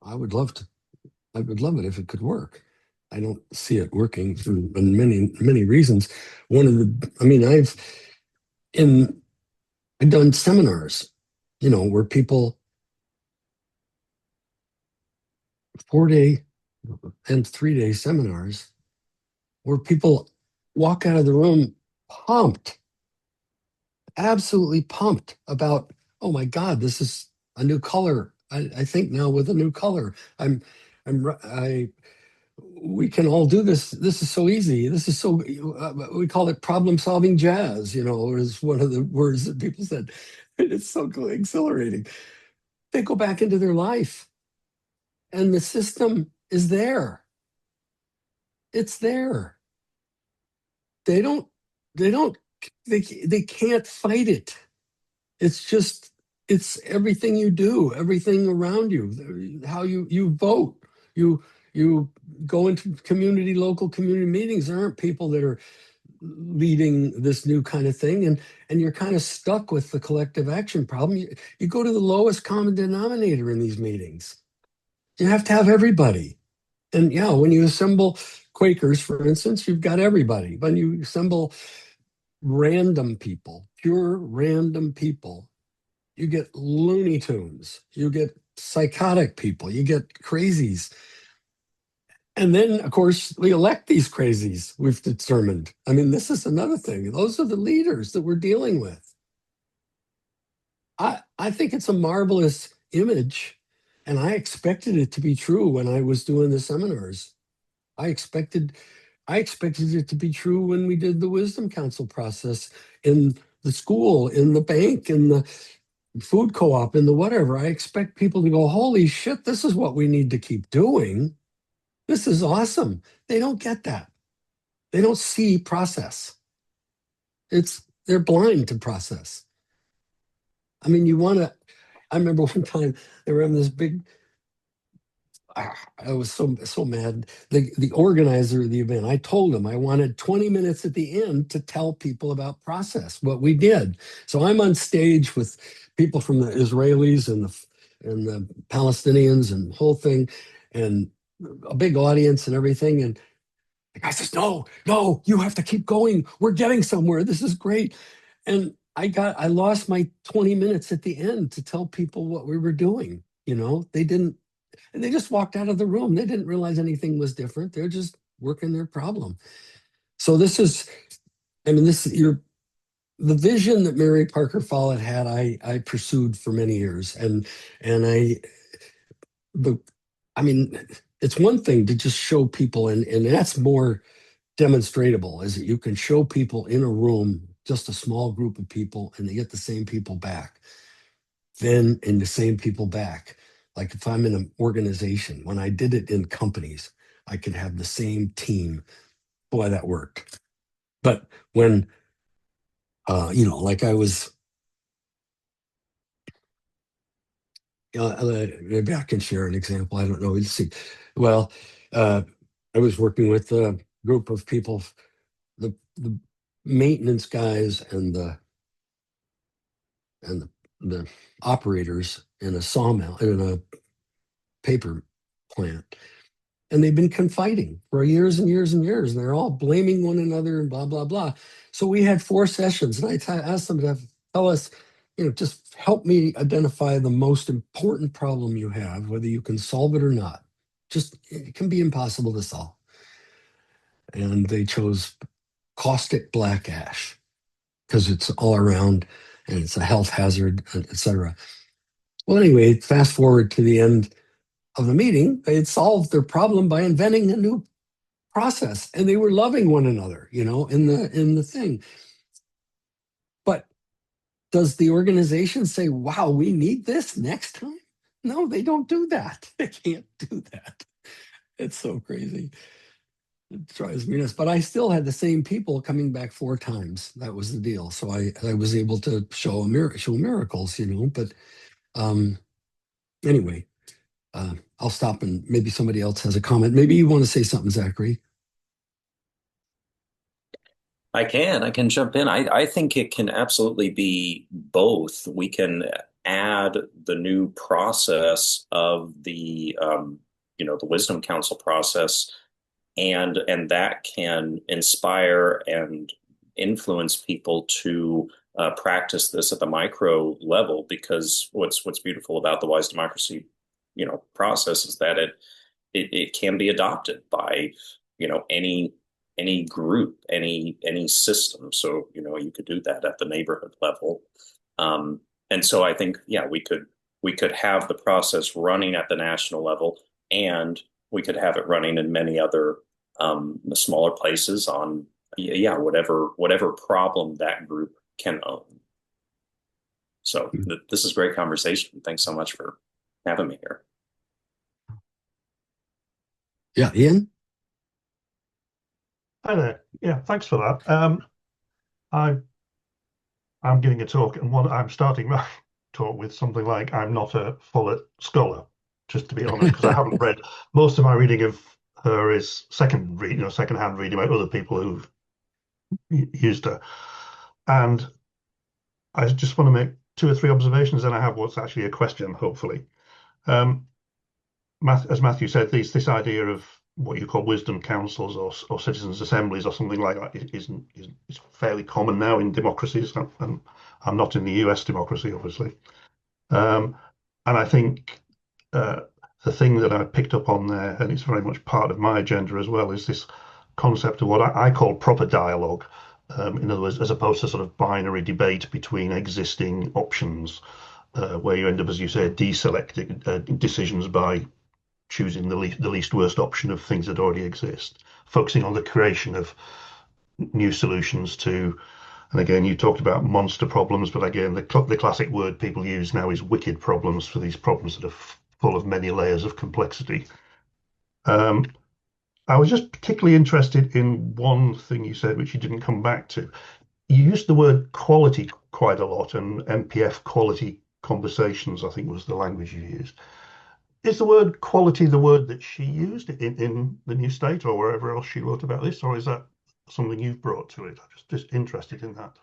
I would love to, I would love it if it could work. I don't see it working for many, many reasons. One of I mean, in, I've done seminars, where people 4 day and 3 day seminars where people walk out of the room pumped, absolutely pumped about, oh my God, this is a new color. I think now with a new color. I we can all do this. This is so easy. This is so, we call it problem solving jazz, is one of the words that people said. It's so exhilarating. They go back into their life and the system is there. It's there. They don't, they don't, they can't fight it. It's just, it's everything you do, everything around you, how you vote. You, you go into local community meetings. There aren't people that are leading this new kind of thing, and you're kind of stuck with the collective action problem. You go to the lowest common denominator in these meetings. You have to have everybody. And yeah, when you assemble Quakers, for instance, you've got everybody. When you assemble random people, pure random people, you get Looney Tunes, you get psychotic people, you get crazies. And then, of course, we elect these crazies, we've determined. I mean, this is another thing. Those are the leaders that we're dealing with. I think it's a marvelous image, and I expected it to be true when I was doing the seminars. I expected I expected it to be true when we did the Wisdom Council process in the school, in the bank, in the food co-op, in the whatever. I expect people to go, holy shit, this is what we need to keep doing. This is awesome. They don't get that. They don't see process. They're blind to process. I mean, I remember one time they were having this big, I was so mad. The organizer of the event, I told him I wanted 20 minutes at the end to tell people about process, what we did. So I'm on stage with people from the Israelis and the Palestinians and the whole thing, and a big audience and everything. And the guy says, "No, no, you have to keep going. We're getting somewhere. This is great." And I lost my 20 minutes at the end to tell people what we were doing. They didn't, and they just walked out of the room. They didn't realize anything was different. They're just working their problem. So this is, I mean, this you're the vision that Mary Parker Follett had. I pursued for many years, and the, I mean, it's one thing to just show people, and that's more demonstratable, is that you can show people in a room, just a small group of people, and they get the same people back, then and the same people back. Like if I'm in an organization, when I did it in companies, I could have the same team. Boy, that worked. But when, like I was, maybe I can share an example. I don't know. Let's see. Well, uh, I was working with a group of people, the maintenance guys and the operators in a sawmill, in a paper plant. And they've been confiding for years and years and years, and they're all blaming one another and blah, blah, blah. So we had 4 sessions, and asked them to tell us, just help me identify the most important problem you have, whether you can solve it or not. Just, it can be impossible to solve. And they chose caustic black ash because it's all around and it's a health hazard, etc. Well, anyway, fast forward to the end of the meeting, they had solved their problem by inventing a new process, and they were loving one another, in the thing. But does the organization say, wow, we need this next time? No, they don't do that. They can't do that. It's so crazy. It drives me nuts. But I still had the same people coming back 4 times. That was the deal. So I was able to show miracles, But anyway, I'll stop, and maybe somebody else has a comment. Maybe you want to say something, Zachary. I can jump in. I think it can absolutely be both. We can add the new process of the Wisdom Council process, and that can inspire and influence people to practice this at the micro level. Because what's beautiful about the Wise Democracy, process is that it can be adopted by any group, any system. So you could do that at the neighborhood level. And so I think, yeah, we could have the process running at the national level and we could have it running in many other smaller places on, yeah, whatever problem that group can own. So this is great conversation. Thanks so much for having me here. Yeah, Ian? Hi there. Yeah, thanks for that. I I'm giving a talk, and I'm starting my talk with something like I'm not a Follett scholar, just to be honest, because I haven't read most of my reading of her is second-hand reading by other people who've used her, and I just want to make two or three observations, and I have what's actually a question, hopefully. Um, as Matthew said, this idea of what you call wisdom councils or citizens' assemblies or something like that is fairly common now in democracies, and I'm not in the US democracy, obviously. And I think uh, the thing that I picked up on there, and it's very much part of my agenda as well, is this concept of what I call proper dialogue. In other words, as opposed to sort of binary debate between existing options, where you end up, as you say, deselecting decisions by choosing the least worst option of things that already exist, focusing on the creation of new solutions to. And again, you talked about monster problems, but again, the classic word people use now is wicked problems for these problems that are full of many layers of complexity. Um, I was just particularly interested in one thing you said, which you didn't come back to. You used the word quality quite a lot, and MPF quality conversations, I think was the language you used. Is the word quality the word that she used in the New State or wherever else she wrote about this, or is that something you've brought to it? I'm just interested in that.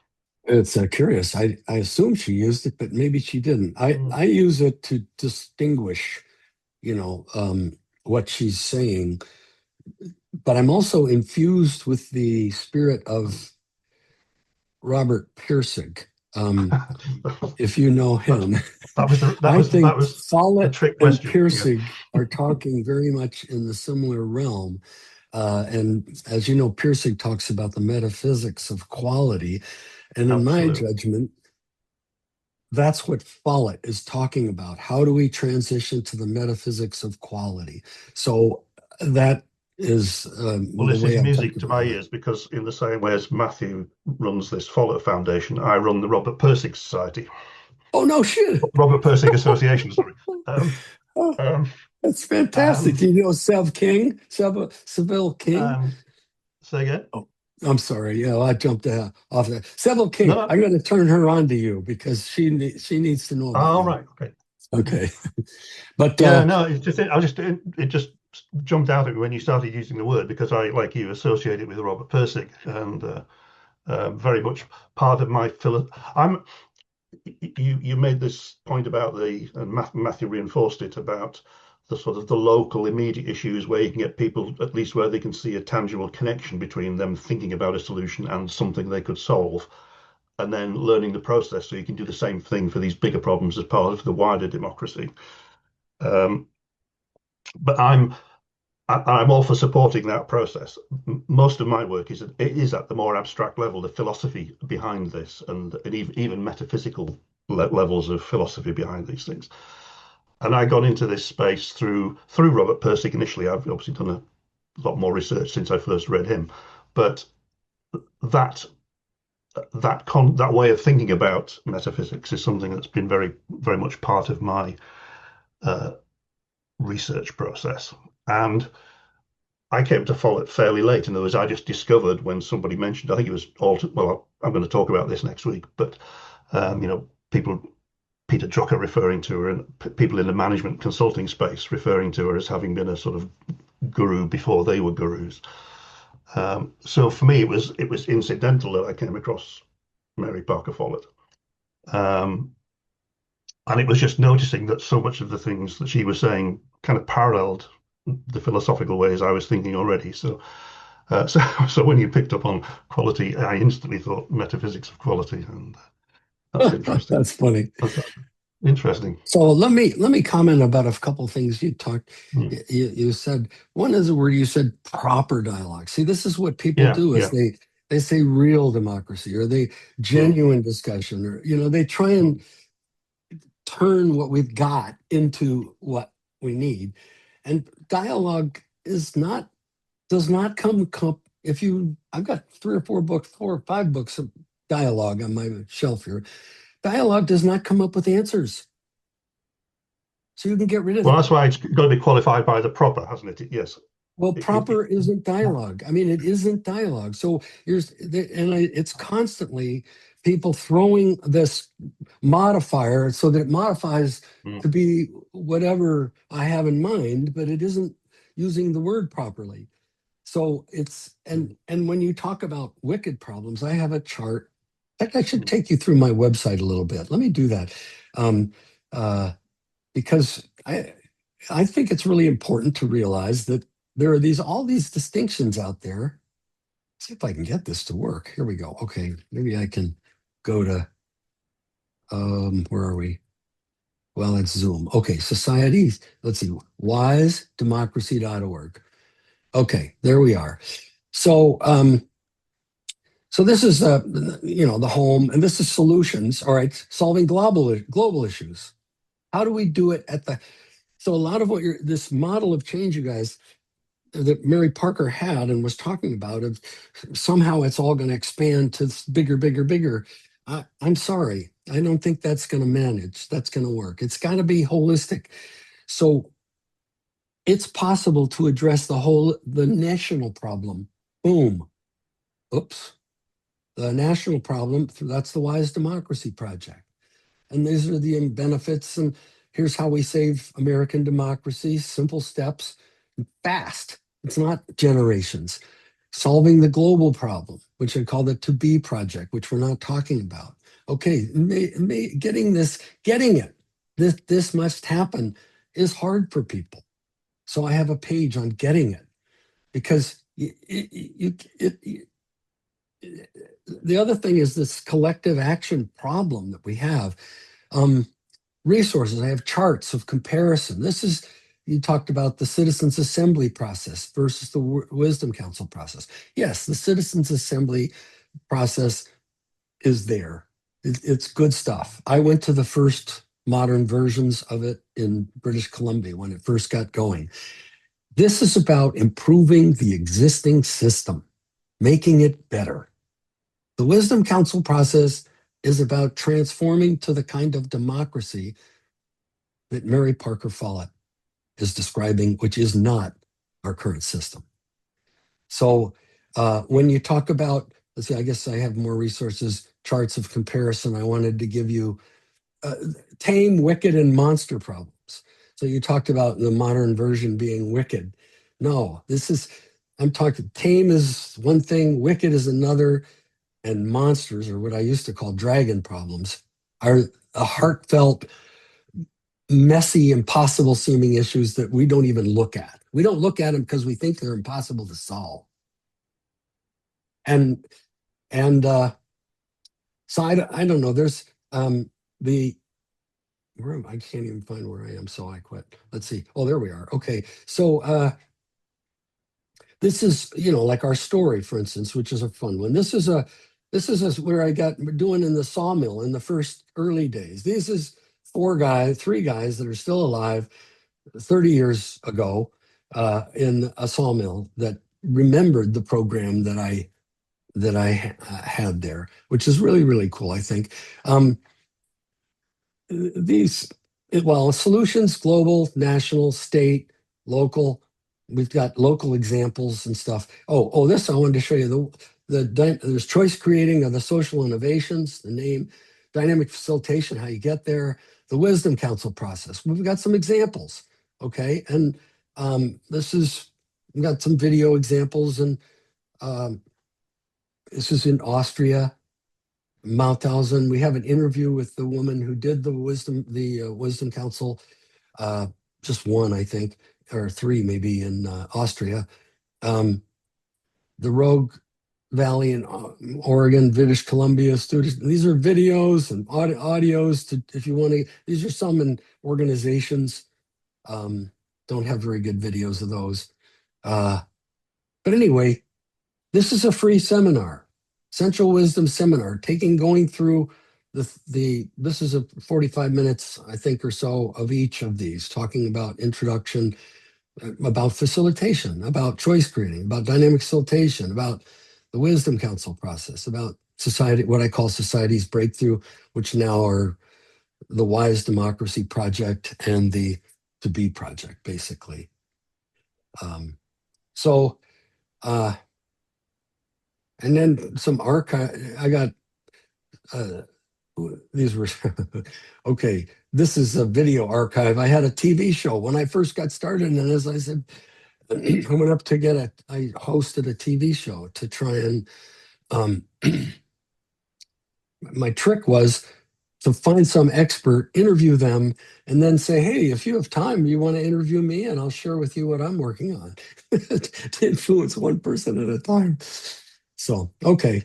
It's curious. I assume she used it, but maybe she didn't. Mm. I use it to distinguish, you know, what she's saying, but I'm also infused with the spirit of Robert Pirsig. If you know That, him, that was the I think that was the Follett trick and question. Yeah, Pirsig are talking very much in the similar realm. And as you know, Pirsig talks about the metaphysics of quality. And in my absolutely. judgment, that's what Follett is talking about. How do we transition to the metaphysics of quality? So that is Well, the this is way I'm music thinking to my about it. ears because, in the same way as Matthew runs this Follett Foundation, I run the Robert Pirsig Society, Oh, no shit. Robert Pirsig Association. Sorry, Oh, um, that's fantastic. and You know Seville King? and say again. Oh, I'm sorry. Yeah, I jumped off that. Seville No, King, no. I'm going to turn her on to you because she needs to know about All you. right. Okay. Okay. But Yeah. No. It just jumped out at me when you started using the word because I, like you, associate it with Robert Pirsig and very much part of my philo. I'm you made this point about and Matthew reinforced it about the sort of the local immediate issues where you can get people at least where they can see a tangible connection between them thinking about a solution and something they could solve, and then learning the process so you can do the same thing for these bigger problems as part of the wider democracy. Um, but I'm all for supporting that process. Most of my work is at the more abstract level, the philosophy behind this, and even metaphysical levels of philosophy behind these things. And I got into this space through Robert Pirsig initially. I've obviously done a lot more research since I first read him, but that that way of thinking about metaphysics is something that's been very much part of my uh, research process. And I came to Follett fairly late. In other words, I just discovered when somebody mentioned, I think it was well, I'm going to talk about this next week, but people, Peter Drucker referring to her and people in the management consulting space referring to her as having been a sort of guru before they were gurus. So for me, it was incidental that I came across Mary Parker Follett. Um, and it was just noticing that so much of the things that she was saying kind of paralleled the philosophical ways I was thinking already. So when you picked up on quality, I instantly thought metaphysics of quality, and that's interesting. that's funny. Fantastic. Interesting. So let me comment about a couple things you talked. Hmm. You said one is where you said proper dialogue. See, this is what people Yeah, do is yeah. they say real democracy or they Hmm. genuine discussion or they try and Hmm. turn what we've got into what we need. And dialogue does not come if you, I've got 4 or 5 books of dialogue on my shelf here. Dialogue does not come up with answers. So you can get rid of Well, that. that's why it's got to be qualified by the proper, hasn't it? Yes. Well, It- proper isn't dialogue. I mean, it isn't dialogue. So it's constantly people throwing this modifier so that it modifies mm, to be whatever I have in mind, but it isn't using the word properly. So it's and when you talk about wicked problems, I have a chart. In fact, I should mm. take you through my website a little bit. Let me do that. Um, uh, because I think it's really important to realize that there are all these distinctions out there. See if I can get this to work. Here we go. Okay, maybe I can go to where are we? Well, it's Zoom. Okay, societies. Let's see, wisedemocracy.org. Okay, there we are. So so this is the home, and this is solutions. All right, solving global issues. How do we do it at the so a lot of what this model of change, you guys, that Mary Parker had and was talking about, of somehow it's all going to expand to bigger, bigger, bigger. I'm sorry, I don't think that's going to manage. That's going to work. It's got to be holistic. So it's possible to address the national problem. Boom. Oops. The national problem. That's the Wise Democracy Project. And these are the benefits. And here's how we save American democracy. Simple steps, fast. It's not generations. Solving the global problem, which I call the To Be Project, which we're not talking about. Okay, getting it, this must happen is hard for people. So I have a page on getting it because the other thing is this collective action problem that we have. Um, Resources. I have charts of comparison. You talked about the Citizens Assembly process versus the Wisdom Council process. Yes, the Citizens Assembly process is there. It's good stuff. I went to the first modern versions of it in British Columbia when it first got going. This is about improving the existing system, making it better. The Wisdom Council process is about transforming to the kind of democracy that Mary Parker Follett is describing, which is not our current system. So when you talk about, let's see, I guess I have more resources, charts of comparison. I wanted to give you tame, wicked, and monster problems. So you talked about the modern version being wicked. No, I'm talking tame is one thing, wicked is another, and monsters, or what I used to call dragon problems, are a heartfelt, messy, impossible seeming issues that we don't even look at. We don't look at them because we think they're impossible to solve. And so I don't know. There's the where I can't even find where I am, so I quit. Let's see. Oh, there we are. Okay, so this is like our story, for instance, which is a fun one. This is where I got doing in the sawmill in the first early days. This is 3 guys that are still alive 30 years ago in a sawmill that remembered the program that I had there, which is really, really cool, I think. These, well, solutions, global, national, state, local. We've got local examples and stuff. This I wanted to show you. There's choice creating of the social innovations, the name, dynamic facilitation, how you get there, the Wisdom Council process. We've got some examples, okay? And we've got some video examples, and this is in Austria, Mauthausen. We have an interview with the woman who did the Wisdom Council, just one, I think, or 3 maybe in Austria. The Rogue Valley in Oregon, British Columbia students. These are videos and audios if you want to. These are some in organizations. Don't have very good videos of those. But anyway, this is a free seminar, Central Wisdom Seminar, going through this is a 45 minutes, I think, or so of each of these, talking about introduction, about facilitation, about choice creating, about dynamic facilitation, about the wisdom council process, about society, what I call society's breakthrough, which now are the Wise Democracy Project and the To Be Project, basically. Um, so, uh, and then some archive, I got, uh, these were, okay, this is a video archive. I had a TV show when I first got started. And as I said, I went up to I hosted a TV show to try and, um, my trick was to find some expert, interview them, and then say, hey, if you have time, you want to interview me and I'll share with you what I'm working on to influence one person at a time. So, okay,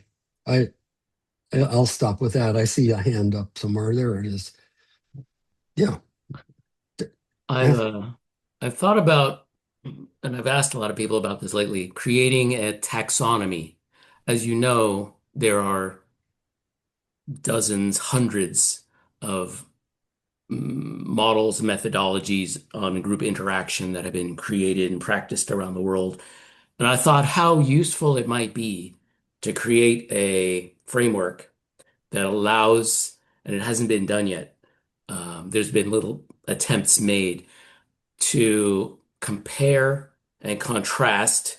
I'll stop with that. I see a hand up somewhere. There it is. Yeah. I've I've thought about, and I've asked a lot of people about this lately, creating a taxonomy. As you know, there are dozens, hundreds of models, methodologies on group interaction that have been created and practiced around the world. And I thought how useful it might be to create a framework that allows, and it hasn't been done yet. There's been little attempts made to compare and contrast,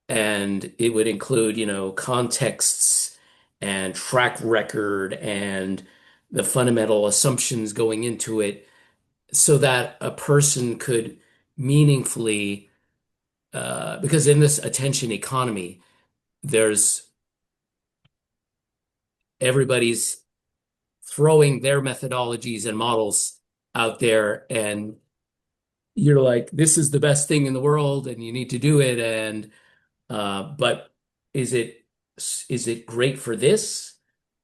and it would include, contexts and track record and the fundamental assumptions going into it so that a person could meaningfully, because in this attention economy, there's everybody's throwing their methodologies and models out there, and you're like, this is the best thing in the world, and you need to do it. And but is it great for this?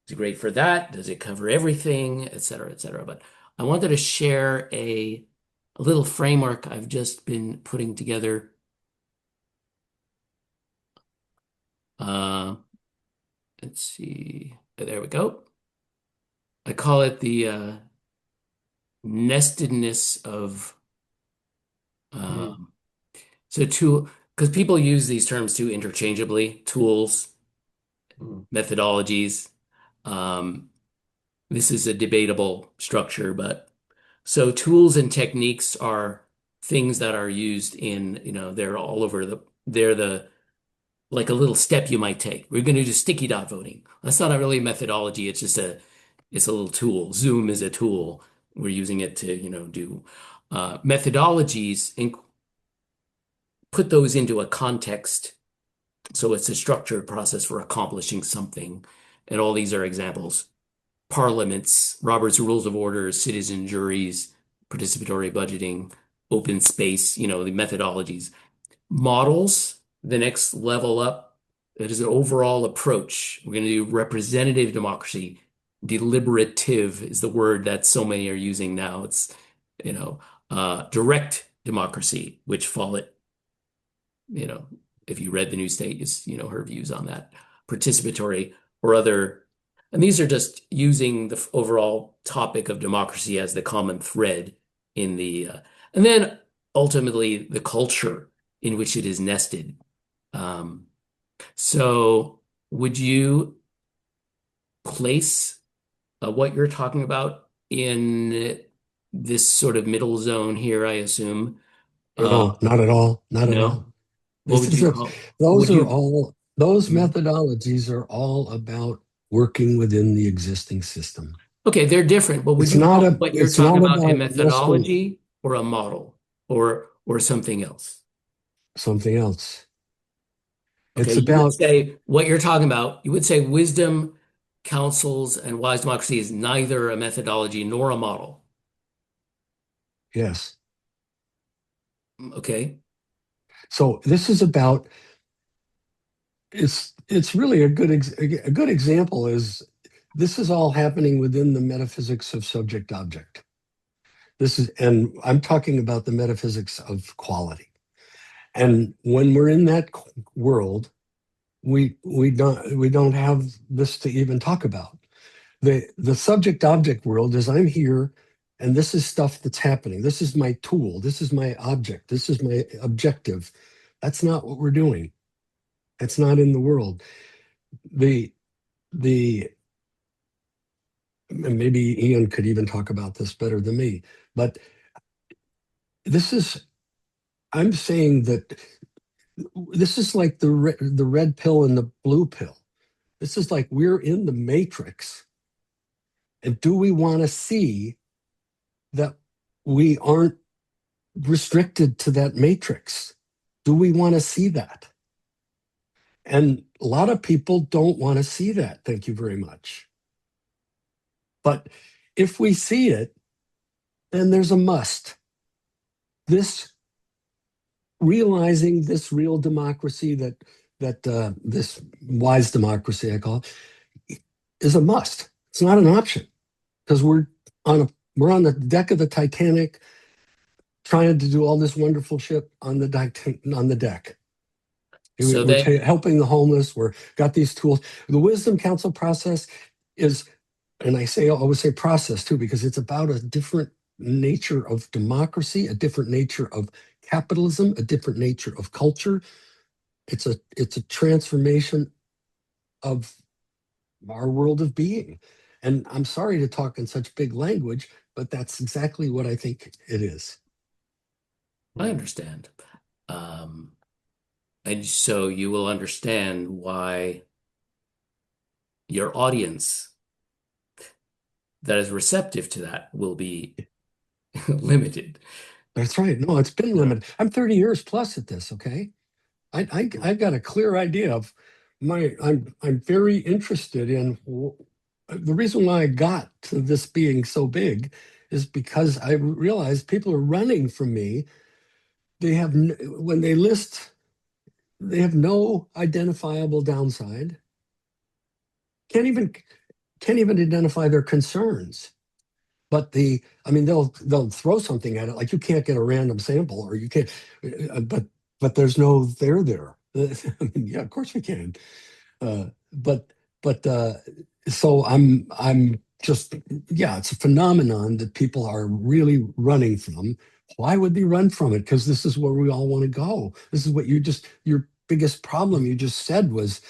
Is it great for that? Does it cover everything, et cetera, et cetera? But I wanted to share a little framework I've just been putting together. Uh, let's see. There we go. I call it the nestedness of Mm, um, so tool because people use these terms too interchangeably, tools, mm, methodologies. Um, this is a debatable structure, but so tools and techniques are things that are used in, they're all over they're the like a little step you might take. We're going to do sticky dot voting. That's not really a methodology. It's a little tool. Zoom is a tool. We're using it to, do methodologies and put those into a context. So it's a structured process for accomplishing something. And all these are examples. Parliaments, Robert's Rules of Order, citizen juries, participatory budgeting, open space, the methodologies. Models, the next level up, it is an overall approach. We're going to do representative democracy. Deliberative is the word that so many are using now. It's, direct democracy, which Follett, you know, if you read the New State, is, her views on that. Participatory or other, and these are just using the overall topic of democracy as the common thread in and then ultimately the culture in which it is nested. Um, so would you place what you're talking about in this sort of middle zone here, I assume? Uh, no, not at all. Not at all. no? What This would is you a, call, those would are you? all, those Mhm. methodologies are all about working within the existing system. Okay, they're different, but would you call what you're It's talking not about a about nesting methodology or a model or something else? something else. Okay, It's you would about, say what you're talking about, you would say wisdom, counsels, and wise democracy is neither a methodology nor a model. yes. Okay. So this is about, it's really a good example is this is all happening within the metaphysics of subject object. And I'm talking about the metaphysics of quality. And when we're in that world, we don't have this to even talk about. The subject object world is I'm here And this is stuff that's happening. This is my tool. This is my object. This is my objective. That's not what we're doing. That's not in the world. The the and maybe Ian could even talk about this better than me, but this is I'm saying that this is like the red pill and the blue pill. This is like we're in the matrix. And do we want to see that we aren't restricted to that matrix? Do we want to see that? And a lot of people don't want to see that. Thank you very much. But if we see it, then there's a must. This realizing this real democracy that this wise democracy I call it is a must. It's not an option because we're on the deck of the Titanic trying to do all this wonderful shit on the deck. So We're then, helping the homeless. We're got these tools. The Wisdom Council process is, and I always say process too, because it's about a different nature of democracy, a different nature of capitalism, a different nature of culture. It's a transformation of our world of being. And I'm sorry to talk in such big language, but that's exactly what I think it is. I understand. Um, and so you will understand why your audience that is receptive to that will be limited. That's right. No, it's been Yeah. limited. I'm 30 years plus at this, okay? I've got a clear idea of I'm very interested in the reason why I got to this being so big is because I realized people are running from me. They have when they list, they have no identifiable downside. Can't even can't even identify their concerns. But I mean, they'll throw something at it like you can't get a random sample or you can't, but there's no there. I mean, yeah, of course we can. But so I'm just yeah, it's a phenomenon that people are really running from. Why would they run from it? Because this is where we all want to go. This is what your biggest problem you just said was,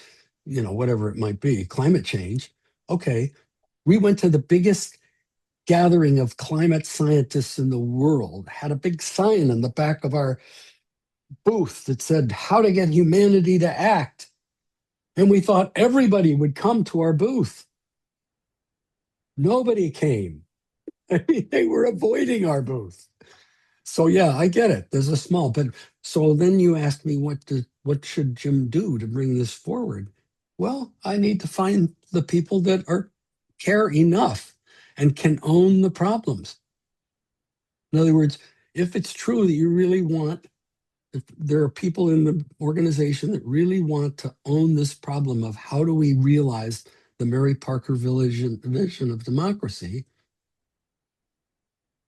whatever it might be, climate change. Okay, we went to the biggest gathering of climate scientists in the world, had a big sign in the back of our booth that said how to get humanity to act. And we thought everybody would come to our booth. Nobody came. I mean, they were avoiding our booth. So yeah, I get it. There's a small, but so then you asked me what should Jim do to bring this forward? Well, I need to find the people that are care enough and can own the problems. In other words, if it's true that you really want, if there are people in the organization that really want to own this problem of how do we realize the Mary Parker vision of democracy,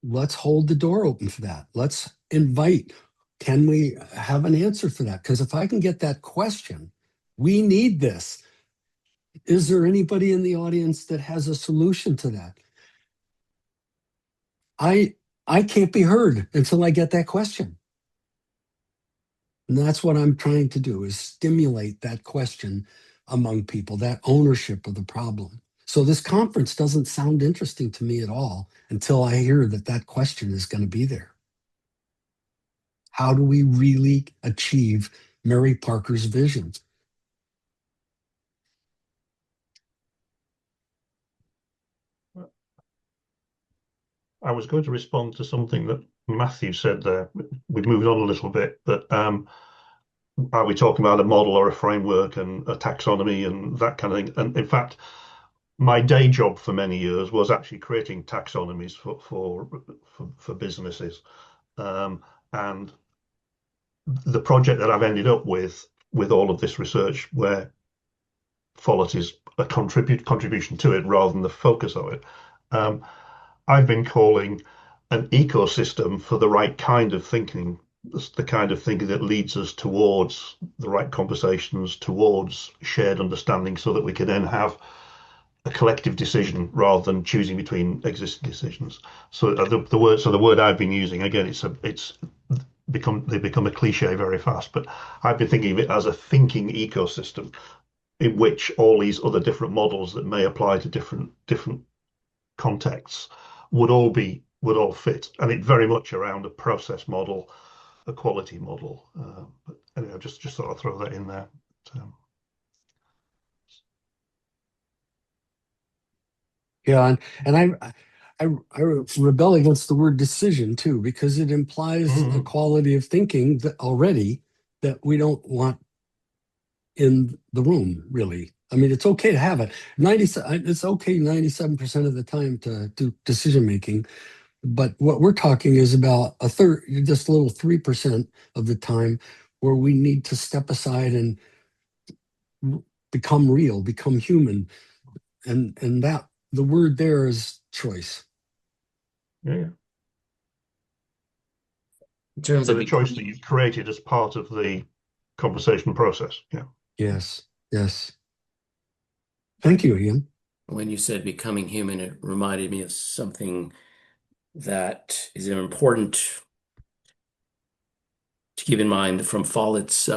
let's hold the door open for that. Let's invite, can we have an answer for that? Because if I can get that question, we need this. Is there anybody in the audience that has a solution to that? I I can't be heard until I get that question. And that's what I'm trying to do is stimulate that question among people, that ownership of the problem. So this conference doesn't sound interesting to me at all until I hear that that question is going to be there. How do we really achieve Mary Parker's vision? I was going to respond to something that Matthew said there. We've moved on a little bit, but are we talking about a model or a framework and a taxonomy and that kind of thing? And in fact, my day job for many years was actually creating taxonomies for businesses. And the project that I've ended up with all of this research, where Follett is a contribution to it rather than the focus of it, um, I've been calling an ecosystem for the right kind of thinking, the kind of thinking that leads us towards the right conversations, towards shared understanding, so that we can then have a collective decision rather than choosing between existing decisions. So the word I've been using again, it's become a cliche very fast, but I've been thinking of it as a thinking ecosystem in which all these other different models that may apply to different contexts would all fit, and it very much around a process model, a quality model. But anyway, I just thought I'd throw that in there. Um, Yeah, and I rebel against the word decision too, because it implies a mm, quality of thinking that already that we don't want in the room, really. I mean, it's okay to have it. It's okay 97% of the time to do decision making, but what we're talking is about a third, just a little 3% of the time where we need to step aside and become real, become human, and that the word there is choice. yeah. In terms So of the choice that becoming, you've created as part of the conversation process. Yeah. Yes, yes. Thank you, Ian. when you said becoming human, it reminded me of something that is important to keep in mind from Follett's.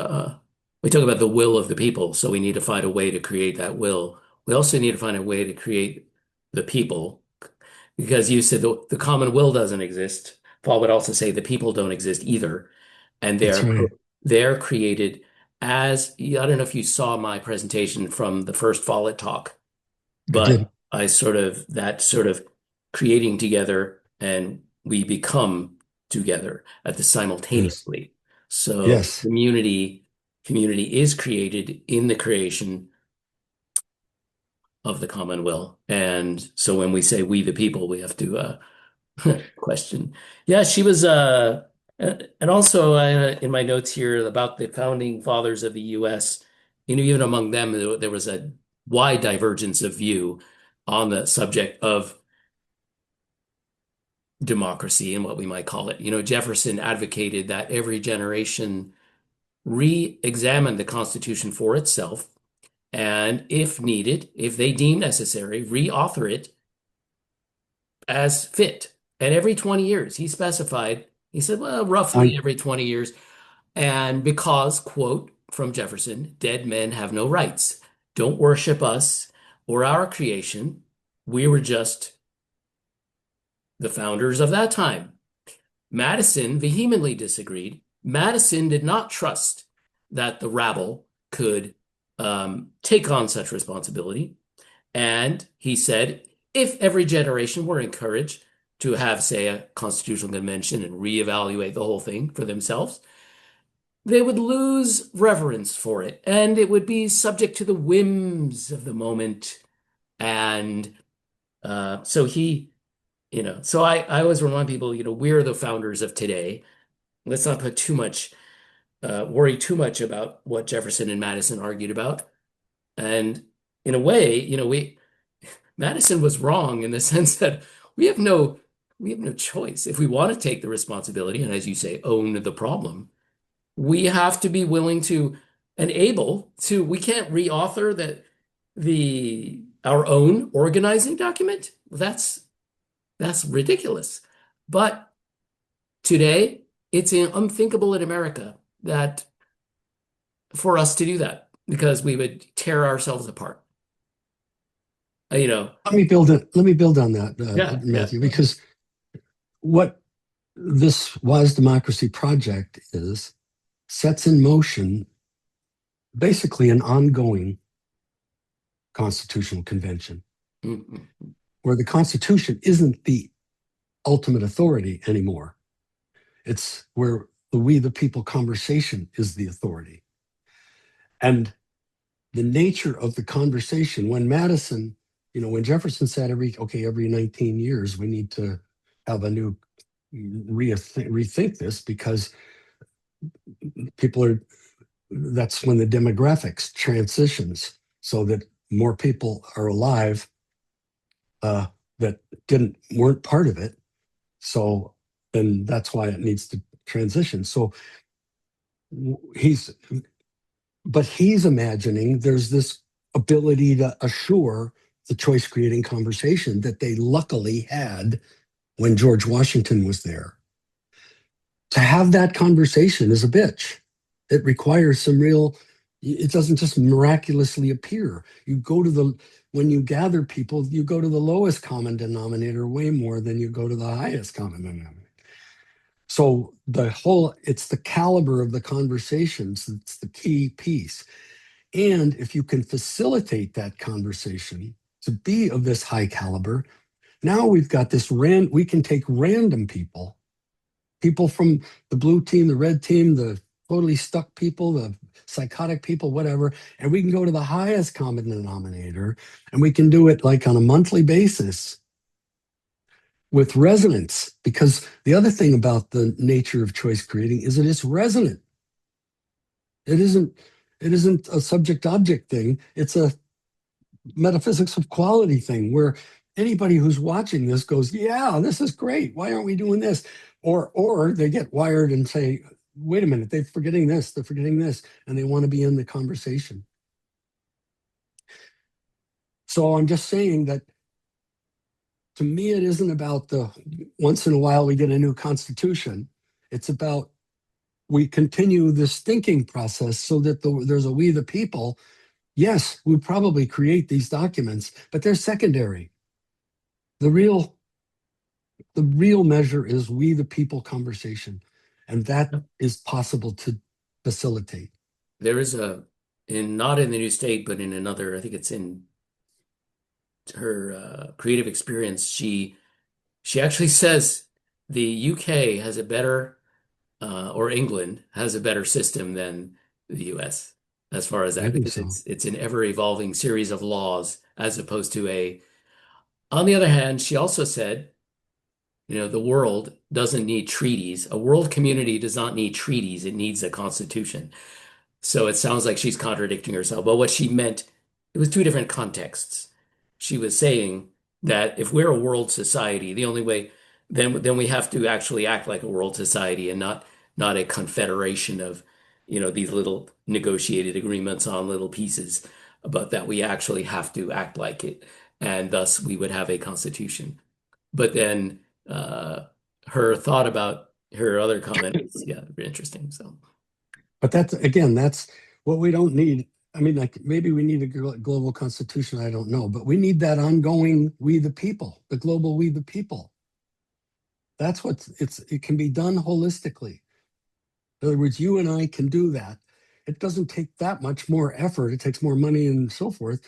We talk about the will of the people, so we need to find a way to create that will. We also need to find a way to create the people, because you said the common will doesn't exist. Paul would also say the people don't exist either, and That's right. they're created as I don't know if you saw my presentation from the first Follett talk, I did. but I sort of creating together and we become together at the Yes. simultaneously. So Yes. community is created in the creation of the common will. And so when we say we the people, we have to question. Yeah, she was and also in my notes here about the founding fathers of the US, even among them there was a wide divergence of view on the subject of democracy and what we might call it. Jefferson advocated that every generation re-examine the Constitution for itself and if needed, if they deem necessary, reauthor it as fit. And every 20 years, he specified, he said, well, I roughly every 20 years. And because, quote from Jefferson, dead men have no rights. Don't worship us or our creation. We were just the founders of that time. Madison vehemently disagreed. Madison did not trust that the rabble could take on such responsibility. And he said, if every generation were encouraged to have, say, a constitutional convention and reevaluate the whole thing for themselves, they would lose reverence for it and it would be subject to the whims of the moment. And so so I always remind people, we're the founders of today. Let's not put too much, worry too much about what Jefferson and Madison argued about. And in a way, Madison was wrong in the sense that we have no we have no choice. If we want to take the responsibility and, as you say, own the problem, we have to be willing to and able to. We can't reauthor the our own organizing document. That's ridiculous. But today, it's unthinkable in America that for us to do that because we would tear ourselves apart. You know, let me build on that, yeah, yeah. Matthew, because what this Wise Democracy Project sets in motion basically an ongoing constitutional convention Mhm. where the Constitution isn't the ultimate authority anymore. It's where the we the people conversation is the authority. And the nature of the conversation, when Jefferson said every 19 years we need to have a new rethink this because people are that's when the demographics transitions so that more people are alive that weren't part of it. So then that's why it needs to transition. So he's imagining there's this ability to assure the choice creating conversation that they luckily had when George Washington was there. To have that conversation is a bitch. It requires some real, it doesn't just miraculously appear. When you gather people, you go to the lowest common denominator way more than you go to the highest common denominator. So it's the caliber of the conversations that's the key piece. And if you can facilitate that conversation to be of this high caliber, now we've got we can take random people from the blue team, the red team, the totally stuck people, the psychotic people, whatever, and we can go to the highest common denominator, and we can do it like on a monthly basis with resonance. Because the other thing about the nature of choice creating is it is resonant. It isn't a subject object thing. It's a metaphysics of quality thing where anybody who's watching this goes, yeah, this is great. Why aren't we doing this? Or they get wired and say, wait a minute, they're forgetting this, and they want to be in the conversation. So I'm just saying that to me, it isn't about the once in a while we get a new constitution. It's about we continue this thinking process so that there's a we the people. Yes, we probably create these documents, but they're secondary. The real measure is we the people conversation, and that is possible to facilitate. There is not in the new state, but in another, I think it's in her creative experience, she actually says the UK has a better or England has a better system than the US as far as I that, think because so. it's an ever evolving series of laws as opposed to a. On the other hand, she also said, the world doesn't need treaties. A world community does not need treaties. It needs a constitution. So it sounds like she's contradicting herself. But what she meant, it was two different contexts. She was saying that if we're a world society, the only way then we have to actually act like a world society and not a confederation of, these little negotiated agreements on little pieces, but that we actually have to act like it. And thus we would have a constitution. But then her thought about her other comment was, yeah, very interesting. So. But that's what we don't need. I mean, like maybe we need a global constitution. I don't know, but we need that ongoing we the people, the global we the people. That's it can be done holistically. In other words, you and I can do that. It doesn't take that much more effort. It takes more money and so forth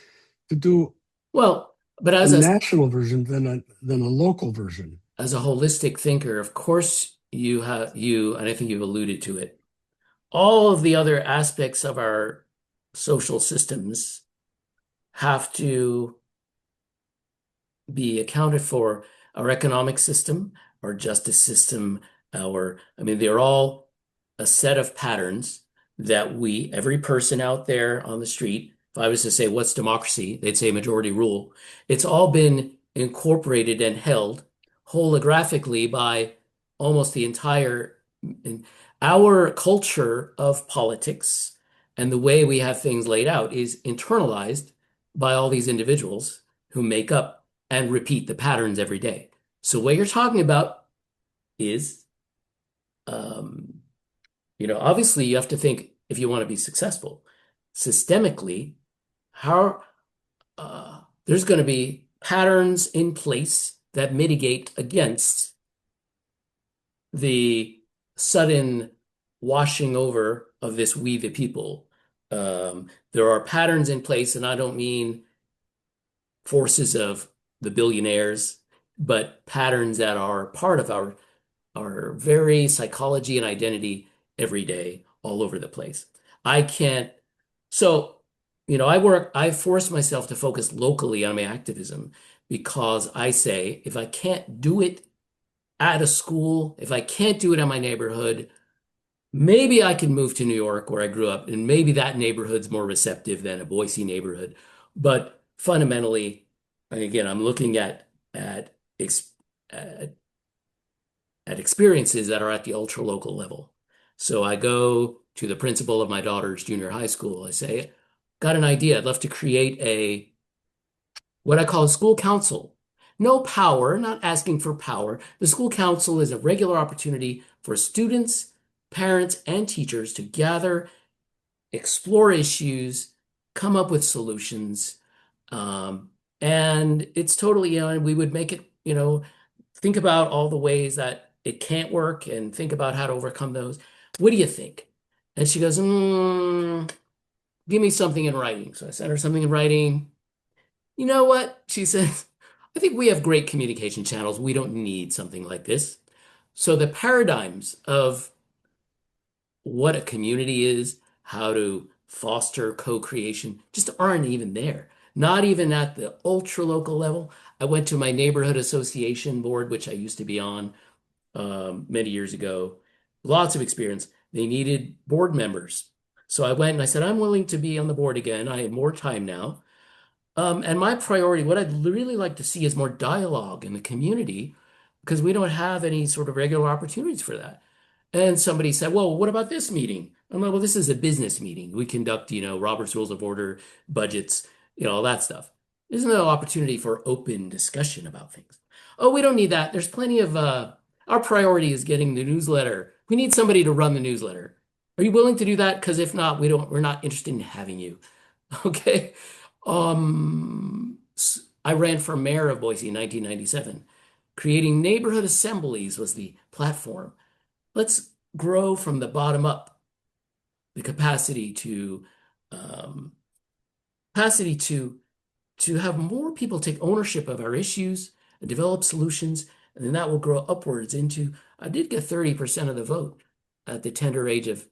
to do Well, but a as national version than a local version. as a holistic thinker, of course and I think you've alluded to it, all of the other aspects of our social systems have to be accounted for. Our economic system, our justice system, they're all a set of patterns that every person out there on the street, if I was to say, what's democracy? They'd say majority rule. It's all been incorporated and held holographically by almost the entire, our culture of politics and the way we have things laid out is internalized by all these individuals who make up and repeat the patterns every day. So what you're talking about is, obviously you have to think if you want to be successful systemically, how there's going to be patterns in place that mitigate against the sudden washing over of this we the people. There are patterns in place, and I don't mean forces of the billionaires, but patterns that are part of our very psychology and identity every day, all over the place. I can't, so, I force myself to focus locally on my activism because I say if I can't do it at a school, if I can't do it in my neighborhood, maybe I can move to New York where I grew up, and maybe that neighborhood's more receptive than a Boise neighborhood. But fundamentally, and again, I'm looking at ex, at, at experiences that are at the ultra local level. So I go to the principal of my daughter's junior high school. I say, got an idea. I'd love to create a what I call a school council. No power, not asking for power. The school council is a regular opportunity for students, parents, and teachers to gather, explore issues, come up with solutions. Um, and it's totally, and we would make it, think about all the ways that it can't work and think about how to overcome those. What do you think? And she goes, give me something in writing. So I sent her something in writing. You know what? She says, I think we have great communication channels. We don't need something like this. So the paradigms of what a community is, how to foster co-creation, just aren't even there. Not even at the ultra local level. I went to my neighborhood association board, which I used to be on many years ago. Lots of experience. They needed board members. So I went and I said, I'm willing to be on the board again. I have more time now. And my priority, what I'd really like to see is more dialogue in the community because we don't have any sort of regular opportunities for that. And somebody said, well, what about this meeting? I'm like, well, this is a business meeting. We conduct, Robert's Rules of Order, budgets, all that stuff. There's no opportunity for open discussion about things. Oh, we don't need that. There's plenty of, our priority is getting the newsletter. We need somebody to run the newsletter. Are you willing to do that? Because if not, we're not interested in having you. Okay. I ran for mayor of Boise in 1997. Creating neighborhood assemblies was the platform. Let's grow from the bottom up. The um, capacity to have more people take ownership of our issues and develop solutions, and then that will grow upwards into. I did get 30% of the vote at the tender age of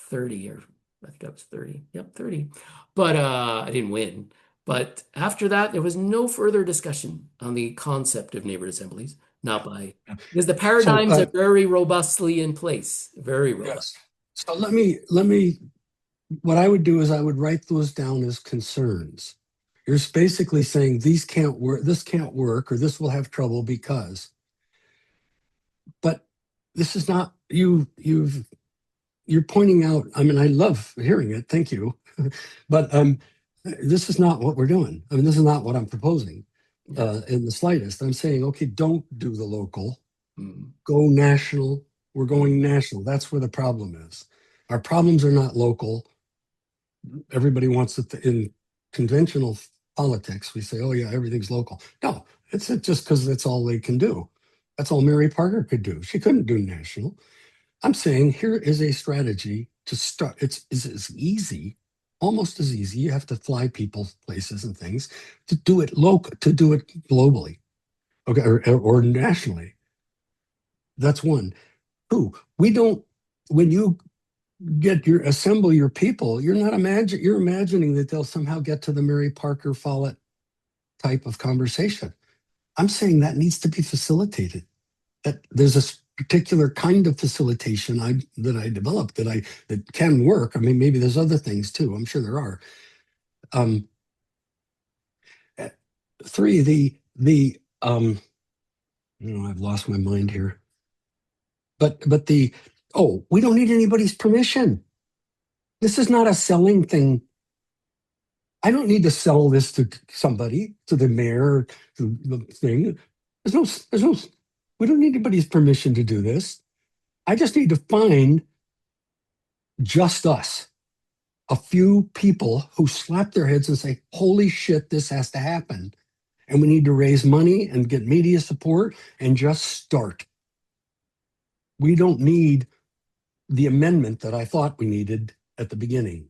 30, or I think I was 30. Yep, 30. But I didn't win. But after that, there was no further discussion on the concept of neighborhood assemblies, not by, because the So paradigms are very robustly in place, very robust. yes. So let me. What I would do is I would write those down as concerns. You're basically saying these can't work, this can't work, or this will have trouble because. But this is not you. You're pointing out. I mean, I love hearing it. Thank you. But this is not what we're doing. I mean, this is not what I'm proposing Yeah. in the slightest. I'm saying, okay, don't do the local. Mm. Go national. We're Mm. going national. That's where the problem is. Our problems are not local. Everybody wants it in conventional politics. We say, oh, yeah, everything's local. No, it's just because that's all they can do. That's all Mary Parker could do. She couldn't do national. I'm saying here is a strategy to start. It's easy, almost as easy. You have to fly people places and things to do it local, to do it globally, okay, or nationally. That's one. Two, we don't. When you assemble your people, you're imagining that they'll somehow get to the Mary Parker Follett type of conversation. I'm saying that needs to be facilitated. That there's a particular kind of facilitation that I developed that can work. I mean, maybe there's other things too. I'm sure there are. Um, Three, I've lost my mind here. But we don't need anybody's permission. This is not a selling thing. I don't need to sell this to somebody, to the mayor, to the thing. We don't need anybody's permission to do this. I just need to find just us, a few people who slap their heads and say, holy shit, this has to happen. And we need to raise money and get media support and just start. We don't need the amendment that I thought we needed at the beginning.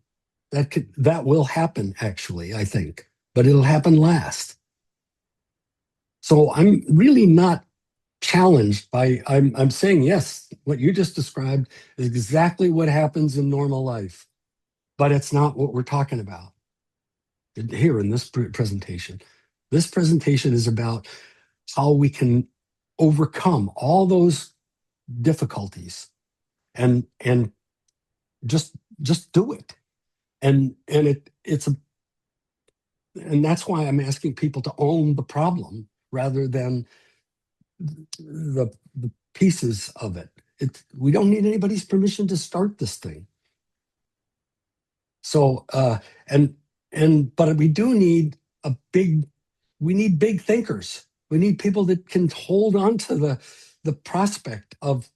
That will happen, actually, I think, but it'll happen last. So I'm really not challenged by. I'm saying yes. What you just described is exactly what happens in normal life, but it's not what we're talking about here in this presentation. This presentation is about how we can overcome all those difficulties and just do it. And that's why I'm asking people to own the problem rather than the pieces of it. We don't need anybody's permission to start this thing. So but we do need a big we need big thinkers. We need people that can hold on to the prospect of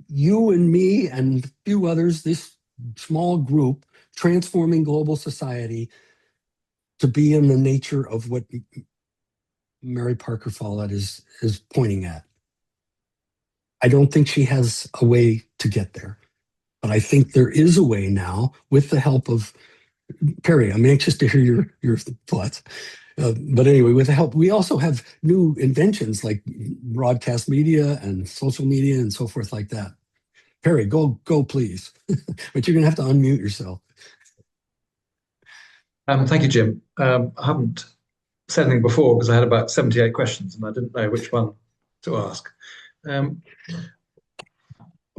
you and me and a few others, this small group, transforming global society to be in the nature of what Mary Parker Follett is pointing at. I don't think she has a way to get there, but I think there is a way now with the help of Perry. I'm anxious to hear your thoughts. But anyway, with the help, we also have new inventions like broadcast media and social media and so forth like that. Perry, go, please. But you're going to have to unmute yourself. Thank you, Jim. I haven't said anything before because I had about 78 questions and I didn't know which one to ask. I'm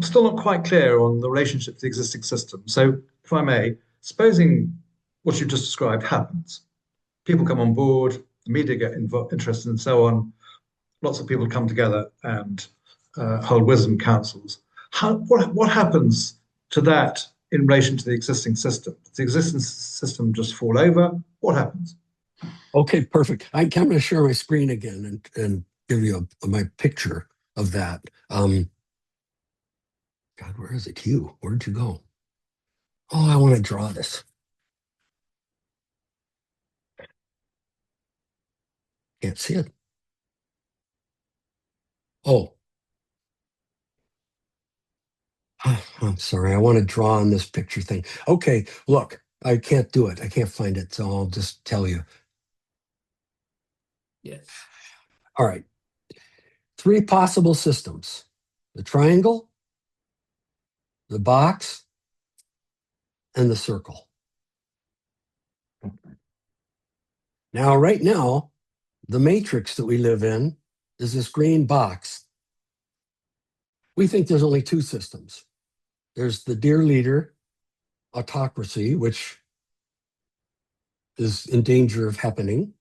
still not quite clear on the relationship to the existing system. So, if I may, supposing what you just described happens, people come on board, the media get interested, and so on. Lots of people come together and hold wisdom councils. What happens to that in relation to the existing system? Does the existing system just fall over? What happens? Okay, perfect. I'm going to share my screen again and give you my picture of that. God, where is it? Hugh, where'd you go? Oh, I want to draw this. Can't see it. Oh, I'm sorry. I want to draw on this picture thing. Okay, look, I can't do it. I can't find it, so I'll just tell you. Yes. All right. 3 possible systems: the triangle, the box, and the circle. Now, right now, the matrix that we live in is this green box. We think there's only 2 systems. There's the dear leader autocracy, which is in danger of happening.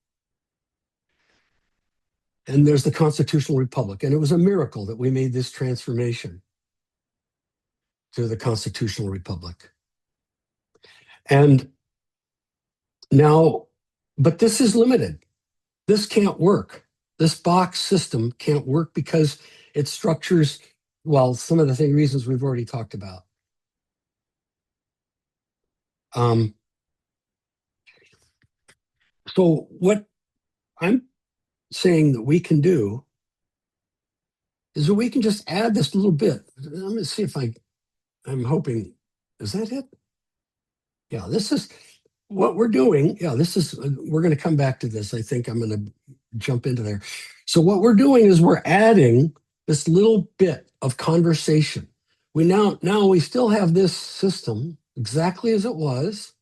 And there's the constitutional republic. And it was a miracle that we made this transformation to the constitutional republic. And now, but this is limited. This can't work. This box system can't work because it structures, well, some of the reasons we've already talked about. So what I'm saying that we can do is that we can just add this little bit. Let me see if I'm hoping, is that it? Yeah, this is what we're doing. Yeah, this is, we're going to come back to this. I think I'm going to jump into there. So what we're doing is we're adding this little bit of conversation. Now we still have this system exactly as it was,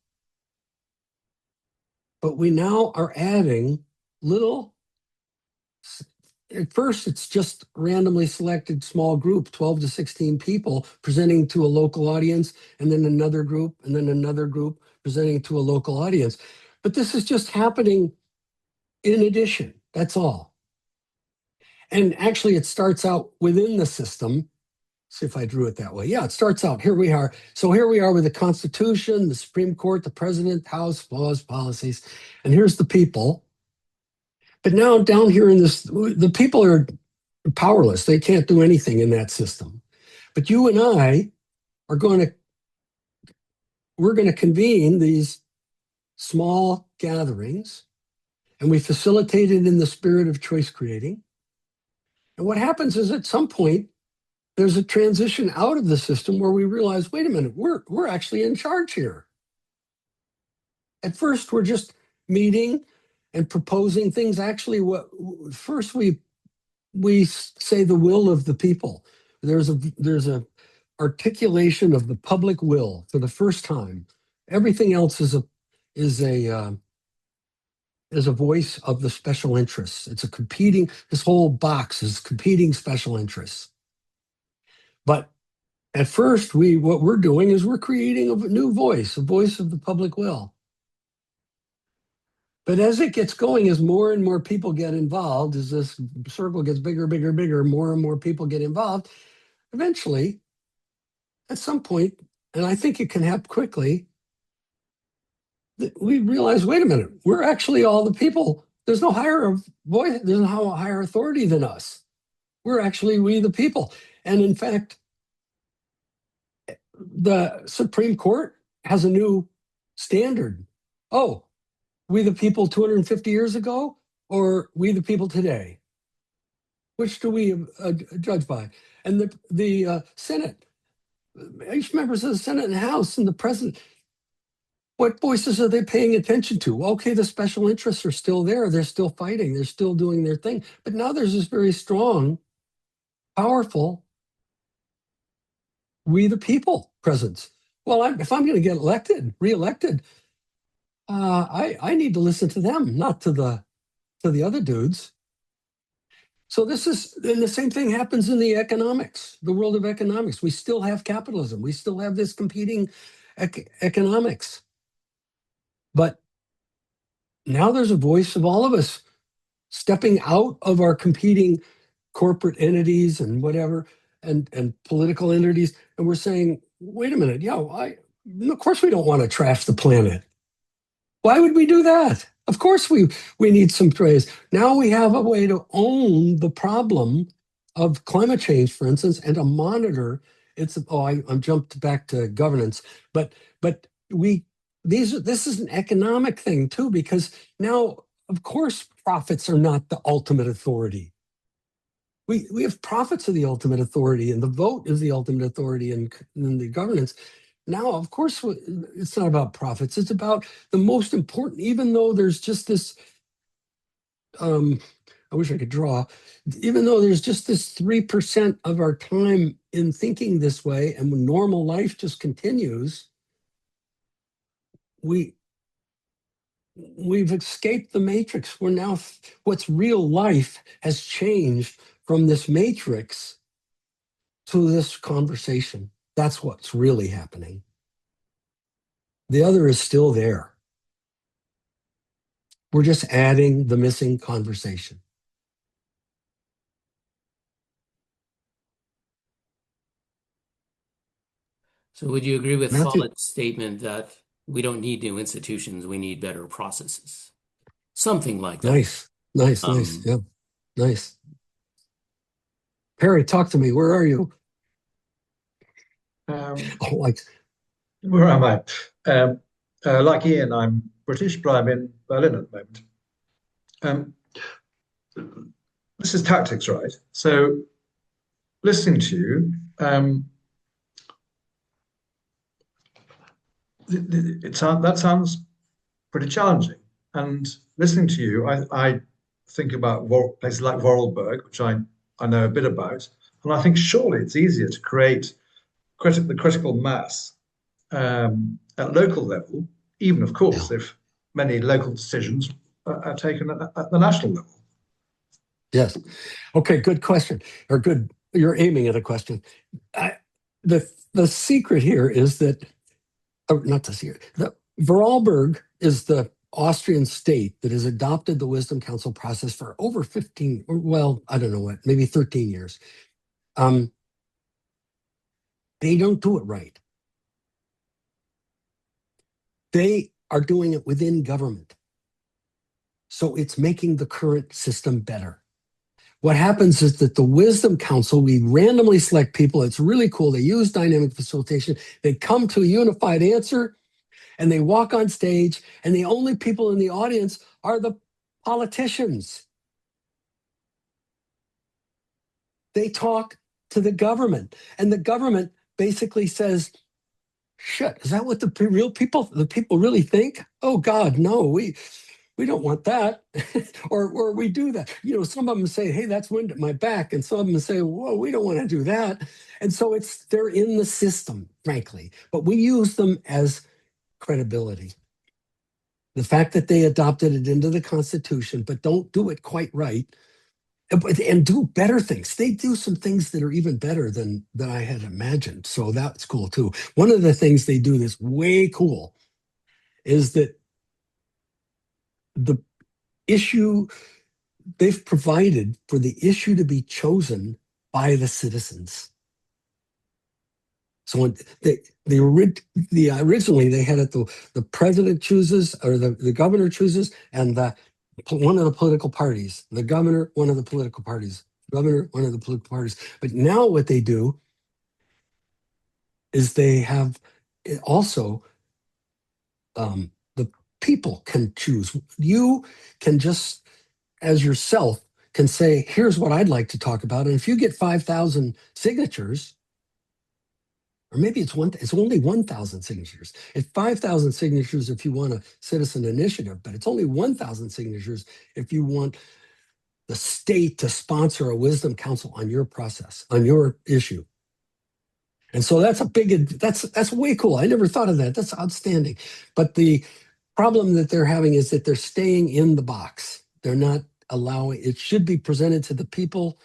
but we now are adding little, at first it's just randomly selected small group, 12 to 16 people presenting to a local audience, and then another group, and then another group presenting to a local audience. But this is just happening in addition, that's all. And actually it starts out within the system. See if I drew it that way. Yeah, it starts out, here we are. So here we are with the Constitution, the Supreme Court, the President, House, laws, policies, and here's the people. But now down here in this, the people are powerless. They can't do anything in that system. But you and I are we're going to convene these small gatherings, and we facilitate it in the spirit of choice creating. And what happens is at some point, there's a transition out of the system where we realize, wait a minute, we're actually in charge here. At first, we're just meeting and proposing things. Actually, first we say the will of the people. There's a articulation of the public will for the first time. Everything else is a voice of the special interests. It's this whole box is competing special interests. But at first, what we're doing is we're creating a new voice, a voice of the public will. But as it gets going, as more and more people get involved, as this circle gets bigger, bigger, bigger, more and more people get involved, eventually, at some point, and I think it can happen quickly, we realize, wait a minute, we're actually all the people There's no higher voice, there's no higher authority than us. We're actually we the people. And in fact, the Supreme Court has a new standard. Oh, we the people 250 years ago, or we the people today? Which do we judge by? And the Senate, each members of the Senate and House and the president, what voices are they paying attention to? Okay, the special interests are still there. They're still fighting. They're still doing their thing. But now there's this very strong, powerful, we the people presence. Well, if I'm going to get reelected, I need to listen to them, not to the other dudes. So this is, and the same thing happens in the world of economics. We still have capitalism. We still have this competing economics. But now there's a voice of all of us stepping out of our competing corporate entities and whatever, and political entities. And we're saying, wait a minute, of course we don't want to trash the planet. Why would we do that? Of course we need some praise. Now we have a way to own the problem of climate change, for instance, and to monitor its. I'm jumped back to governance, but this is an economic thing too, because now, of course, profits are not the ultimate authority. We have profits are the ultimate authority, and the vote is the ultimate authority in the governance. Now, of course, it's not about profits. It's about the most important, even though there's just this, I wish I could draw, even though there's just this 3% of our time in thinking this way, and when normal life just continues, we've escaped the matrix. We're now, what's real life has changed from this matrix to this conversation. That's what's really happening. The other is still there. We're just adding the missing conversation. So would you agree with Matthew? Follett's statement that we don't need new institutions, we need better processes? Something like that. Nice. Yeah, nice. Perry, talk to me. Where are you? Where am I? Like Ian, I'm British, but I'm in Berlin at the moment. This is tactics, right? So, listening to you, that sounds pretty challenging. And listening to you, I think about places like Vorarlberg, which I know a bit about, and I think surely it's easier to create the critical mass at local level, even of course if many local decisions are taken at the national level. Yes. Okay, good question. Or good, you're aiming at a question. The secret here is that, not the secret, Vorarlberg is the Austrian state that has adopted the Wisdom Council process for over 15, well, I don't know what, maybe 13 years. They don't do it right. They are doing it within government. So it's making the current system better. What happens is that the Wisdom Council, we randomly select people. It's really cool. They use dynamic facilitation. They come to a unified answer, and they walk on stage, and the only people in the audience are the politicians. They talk to the government, and the government basically says, shit, is that what the people really think? Oh God, no, we don't want that. or we do that. Some of them say, hey, that's wind at my back. And some of them say, whoa, we don't want to do that. And so they're in the system, frankly, but we use them as credibility. The fact that they adopted it into the Constitution, but don't do it quite right, and do better things. They do some things that are even better than I had imagined. So that's cool too. One of the things they do that's way cool is that the issue, they've provided for the issue to be chosen by the citizens. So originally they had it the president chooses, or the governor chooses, and the one of the political parties, the governor, one of the political parties, governor, one of the political parties. But now what they do is they have also the people can choose. You can just, as yourself, can say, here's what I'd like to talk about. And if you get 5,000 signatures, or maybe it's only 1,000 signatures. It's 5,000 signatures if you want a citizen initiative, but it's only 1,000 signatures if you want the state to sponsor a wisdom council on your process, on your issue. And so that's way cool. I never thought of that. That's outstanding. But the problem that they're having is that they're staying in the box. They're not allowing, it should be presented to the people,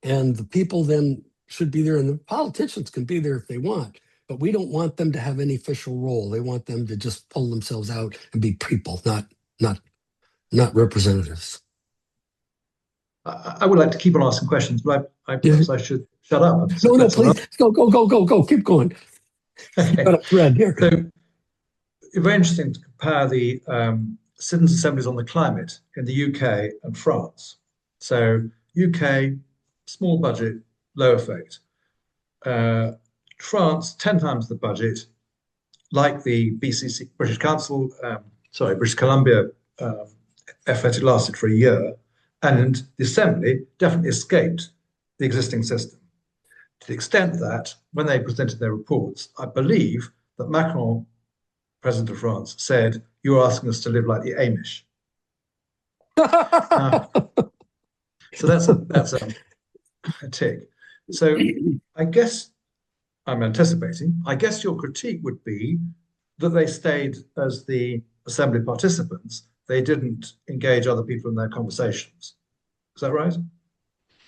and the people then should be there, and the politicians can be there if they want, but we don't want them to have any official role. They want them to just pull themselves out and be people, not representatives. I would like to keep on asking questions, but perhaps I should shut up. No, please go. Keep going. You've got a thread here. So, very interesting to compare the citizens' assemblies on the climate in the UK and France. So, UK, small budget, low effect. France, 10 times the budget, like the BCC, British Council, British Columbia effort, it lasted for a year. And the Assembly definitely escaped the existing system, to the extent that when they presented their reports, I believe that Macron, President of France, said, "You're asking us to live like the Amish." So that's a tick. So I guess I'm anticipating, I guess your critique would be that they stayed as the Assembly participants. They didn't engage other people in their conversations. Is that right?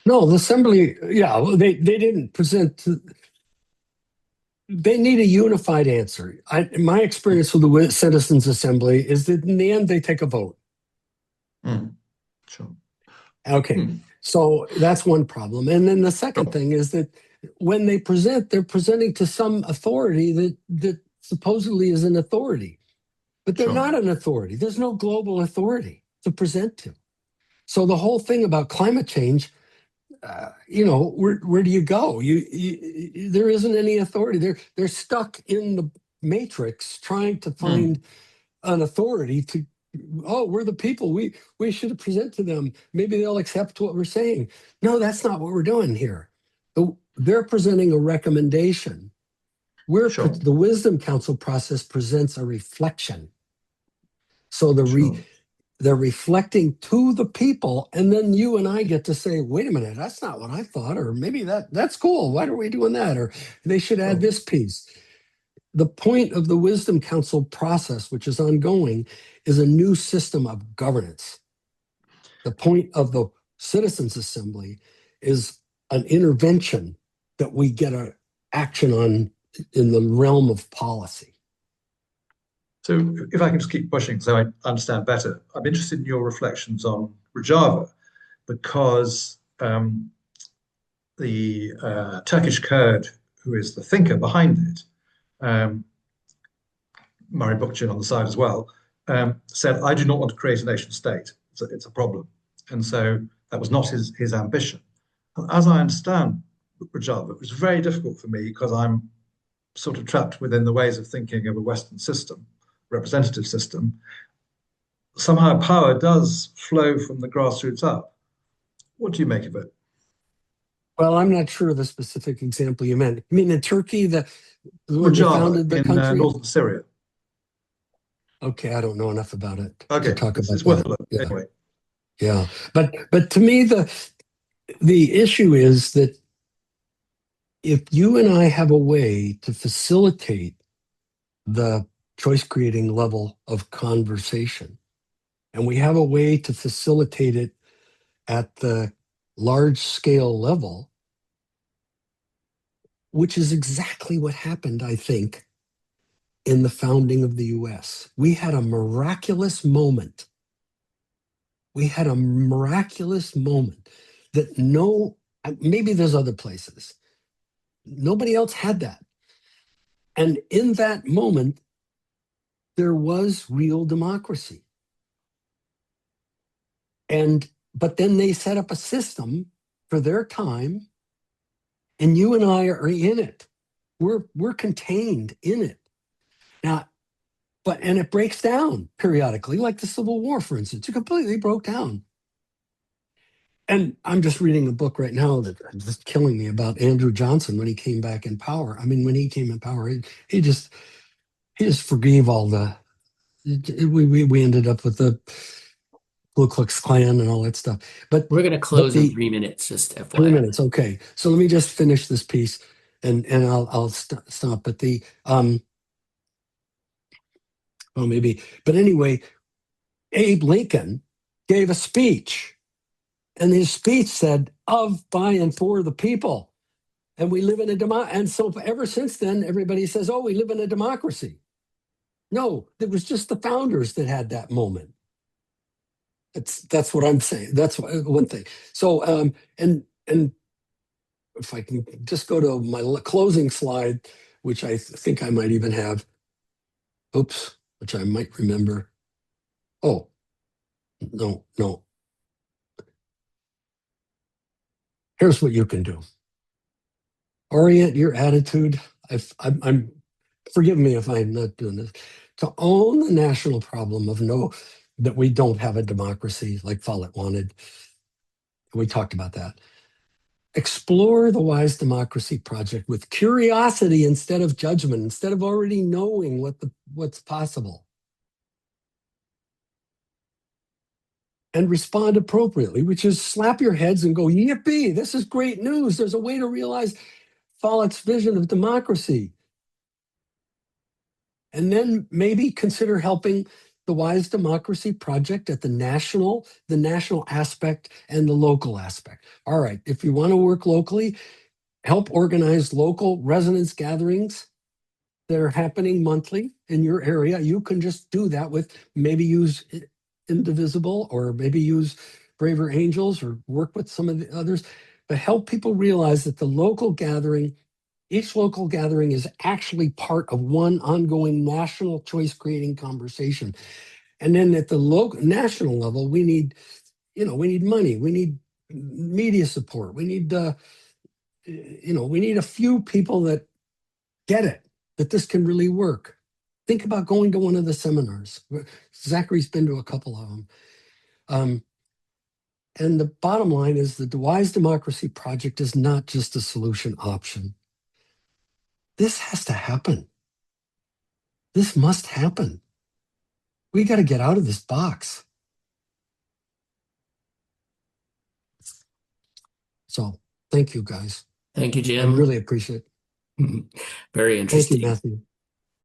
No, the Assembly, yeah, they didn't present. They need a unified answer. My experience with the Citizens Assembly is that in the end, they take a vote. Sure. Okay, so that's one problem. And then the second thing is that when they present, they're presenting to some authority that supposedly is an authority, but they're not an authority. There's no global authority to present to. So the whole thing about climate change, where do you go? There isn't any authority. They're stuck in the matrix trying to find an authority to. Oh, we're the people. We should present to them. Maybe they'll accept what we're saying. No, that's not what we're doing here. They're presenting a recommendation. The Wisdom Council process presents a reflection. So they're reflecting to the people, and then you and I get to say, wait a minute, that's not what I thought, or maybe that's cool. Why are we doing that? Or they should add this piece. The point of the Wisdom Council process, which is ongoing, is a new system of governance. The point of the Citizens Assembly is an intervention that we get an action on in the realm of policy. So if I can just keep pushing so I understand better, I'm interested in your reflections on Rojava, because the Turkish Kurd, who is the thinker behind it, Murray Bookchin on the side as well, said, "I do not want to create a nation state. It's a problem." And so that was not his ambition. And as I understand Rojava, it was very difficult for me because I'm sort of trapped within the ways of thinking of a Western system, representative system. Somehow power does flow from the grassroots up. What do you make of it? Well, I'm not sure of the specific example you meant. You mean in Turkey, when they Rojava founded the country? Northern Syria. Okay, I don't know enough about it to talk about it's worth that. a look. Yeah. Anyway. Yeah, but to me, the issue is that if you and I have a way to facilitate the choice creating level of conversation, and we have a way to facilitate it at the large scale level, which is exactly what happened, I think, in the founding of the US. We had a miraculous moment. That maybe there's other places. Nobody else had that. And in that moment, there was real democracy. But then they set up a system for their time, and you and I are in it. We're contained in it. Now, and it breaks down periodically, like the Civil War, for instance. It completely broke down. And I'm just reading a book right now that's just killing me about Andrew Johnson when he came back in power. I mean, when he came in power, he just forgave all the. We ended up with the Ku Klux Klan and all that stuff. But We're going to close in 3 minutes, just FYI. 3 minutes, okay. So let me just finish this piece, and I'll stop. But well, maybe. But anyway, Abe Lincoln gave a speech, and his speech said, "Of, by, and for the people." And we live in a democracy. And so ever since then, everybody says, "Oh, we live in a democracy." No, it was just the founders that had that moment. That's what I'm saying. That's one thing. So and if I can just go to my closing slide, which I think I might even have. Oops, which I might remember. Oh, no. Here's what you can do. Orient your attitude. I'm forgive me if I'm not doing this. To own the national problem of that we don't have a democracy like Follett wanted. We talked about that. Explore the Wise Democracy Project with curiosity instead of judgment, instead of already knowing what's possible. And respond appropriately, which is slap your heads and go, yippee, this is great news. There's a way to realize Follett's vision of democracy. And then maybe consider helping the Wise Democracy Project at the national aspect and the local aspect. All right, if you want to work locally, help organize local residents gatherings that are happening monthly in your area. You can just do that with maybe use Indivisible or maybe use Braver Angels or work with some of the others, but help people realize that each local gathering is actually part of one ongoing national choice creating conversation. And then at the national level, we need money, we need media support, we need we need a few people that get it, that this can really work. Think about going to one of the seminars. Zachary's been to a couple of them. And the bottom line is that the Wise Democracy Project is not just a solution option. This has to happen. This must happen. We got to get out of this box. So thank you, guys. Thank you, I Jim. really appreciate it. Very Thank you, interesting. Matthew.